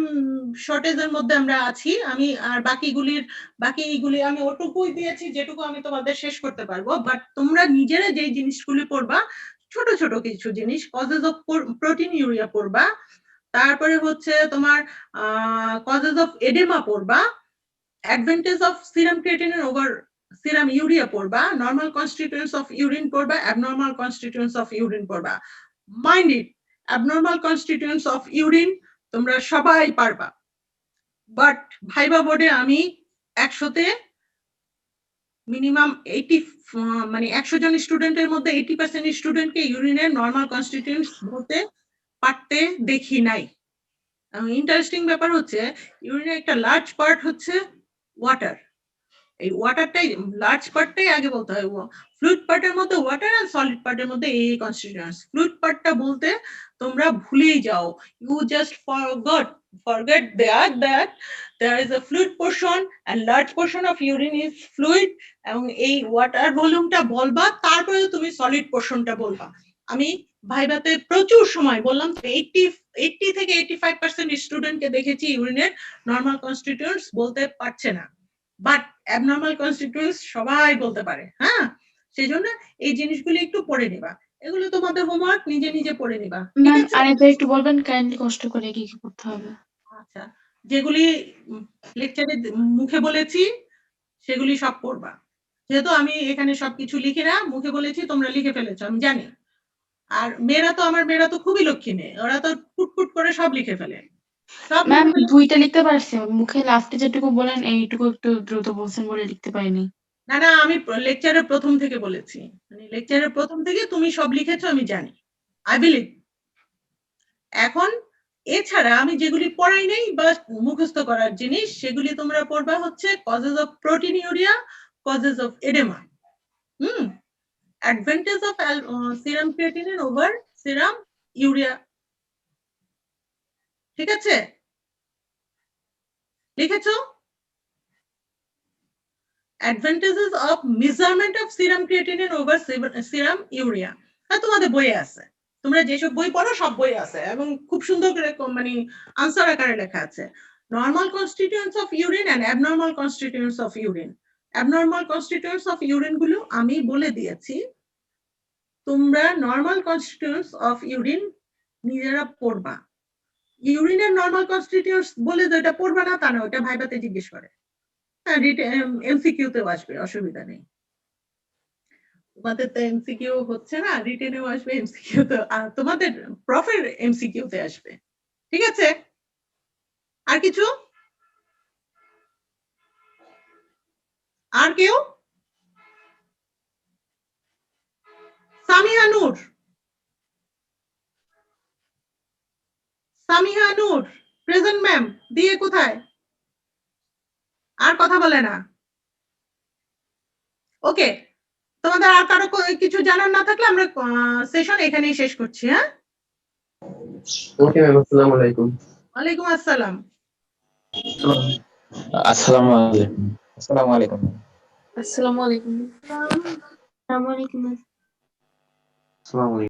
F: শর্টেজের মধ্যে আমরা আছি, আমি আর বাকিগুলি আমি ওটুকুই দিয়েছি যেটুকু আমি তোমাদের শেষ করতে পারবো, বাট তোমরা নিজেরা যেই জিনিসগুলি পড়বা, ছোট ছোট কিছু জিনিস, কজেস অফ প্রোটিন ইউরিয়া পড়বা, তারপরে হচ্ছে তোমার কজেস অফ এডেমা পড়বা, advantage of serum creatinine over serum urea পড়বা, নর্মাল কনস্টিটিউয়েন্টস অফ ইউরিন পড়বা, অ্যাবনর্মাল কনস্টিটিউয়েন্টস অফ ইউরিন পড়বা। Mind it, abnormal constituents of urine তোমরা সবাই পারবা, বাট ভাইবা বোর্ডে আমি 100-তে মিনিমাম 80 মানে 100 জন স্টুডেন্টের মধ্যে 80% স্টুডেন্টকে ইউরিনের নর্মাল কনস্টিটিউয়েন্টস বলতে পারতে দেখি নাই। ইন্টারেস্টিং ব্যাপার হচ্ছে ইউরিনের একটা লার্জ পার্ট হচ্ছে ওয়াটার। এই ওয়াটারটাই লার্জ পার্টটাই আগে বলতে হয়। ফ্লুইড পার্টের মধ্যে ওয়াটার আর সলিড পার্টের মধ্যে এই কনস্টিটিউয়েন্টস। ফ্লুইড পার্টটা বলতে তোমরা ভুলেই যাও, you just forget that there is a fluid portion and large portion of urine is fluid, এবং এই ওয়াটার ভলিউমটা বলবা, তারপরে তুমি সলিড পোর্শনটা বলবা। আমি ভাইভাতে প্রচুর সময় বললাম 80 থেকে 85% স্টুডেন্টকে দেখেছি ইউরিনের নর্মাল কনস্টিটিউয়েন্টস বলতে পারছে না, বাট অ্যাবনর্মাল কনস্টিটিউয়েন্টস সবাই বলতে পারে। হ্যাঁ, সেই জন্য এই জিনিসগুলো একটু পড়ে নিবা, এগুলো তোমাদের হোমওয়ার্ক, নিজে নিজে পড়ে নিবা, ঠিক
D: ম্যাম
F: আছে?
D: আরেকবার একটু বলবেন কাইন্ডলি কষ্ট করে কি কি করতে হবে?
F: আচ্ছা, যেগুলি লেকচারে মুখে বলেছি সেগুলি সব পড়বা। যেহেতু আমি এখানে সবকিছু লিখে না, মুখে বলেছি, তোমরা লিখে ফেলেছো আমি জানি। আর আমার মেয়েরা তো খুবই লক্ষ্মী মেয়ে, ওরা তো ফুটফুট করে সব লিখে ফেলে, সব
D: ম্যাম
F: লিখে ফেলে।
D: 2টা লিখতে পারছি, মুখে লাস্টে যেটুকু বলেন এইটুকু একটু দ্রুত বলছেন বলে লিখতে পারিনি।
F: না, আমি লেকচারের প্রথম থেকে বলেছি, মানে লেকচারের প্রথম থেকে তুমি সব লিখেছো আমি জানি, আই বিলিভ। এখন এছাড়া আমি যেগুলি পড়াই নাই বা মুখস্থ করার জিনিস, সেগুলি তোমরা পড়বা হচ্ছে causes of proteinuria, causes of oedema, advantage of serum creatinine over serum urea, ঠিক আছে? লিখেছো? Advantages of measurement of serum creatinine over serum urea, আর তোমাদের বইয়ে আছে, তোমরা যেসব বই পড়ো সব বই আছে, এবং খুব সুন্দর করে মানে আনসার আকারে লেখা আছে। Normal constituents of urine and abnormal constituents of urine. Abnormal constituents of urine গুলো আমি বলে দিয়েছি, তোমরা নর্মাল কনস্টিটিউয়েন্টস অফ ইউরিন নিজেরা পড়বা। ইউরিনের নর্মাল কনস্টিটিউয়েন্টস বলে যে এটা পড়বা না তা না, ওটা ভাইভাতে জিজ্ঞেস করে, এমসিকিউ তেও আসবে, অসুবিধা নেই। তোমাদের তো এমসিকিউ হচ্ছে না, রিটেনেও আসবে, এমসিকিউ তো তোমাদের প্রফের এমসিকিউ তে আসবে, ঠিক আছে? আর কিছু? আর কেউ? সামিহা নূর, সামিহা নূর প্রেজেন্ট ম্যাম, দিয়ে কোথায়? আর কথা বলে না। ওকে, তোমাদের আর কারো কিছু জানার না থাকলে আমরা সেশন এখানেই শেষ করছি। হ্যাঁ,
E: ওকে ম্যাম, আসসালামু আলাইকুম।
F: ওয়ালাইকুম আসসালাম।
I: আসসালামু আলাইকুম। আসসালামু আলাইকুম।
D: আসসালামু আলাইকুম।
H: আসসালামু আলাইকুম।
E: আসসালামু আলাইকুম।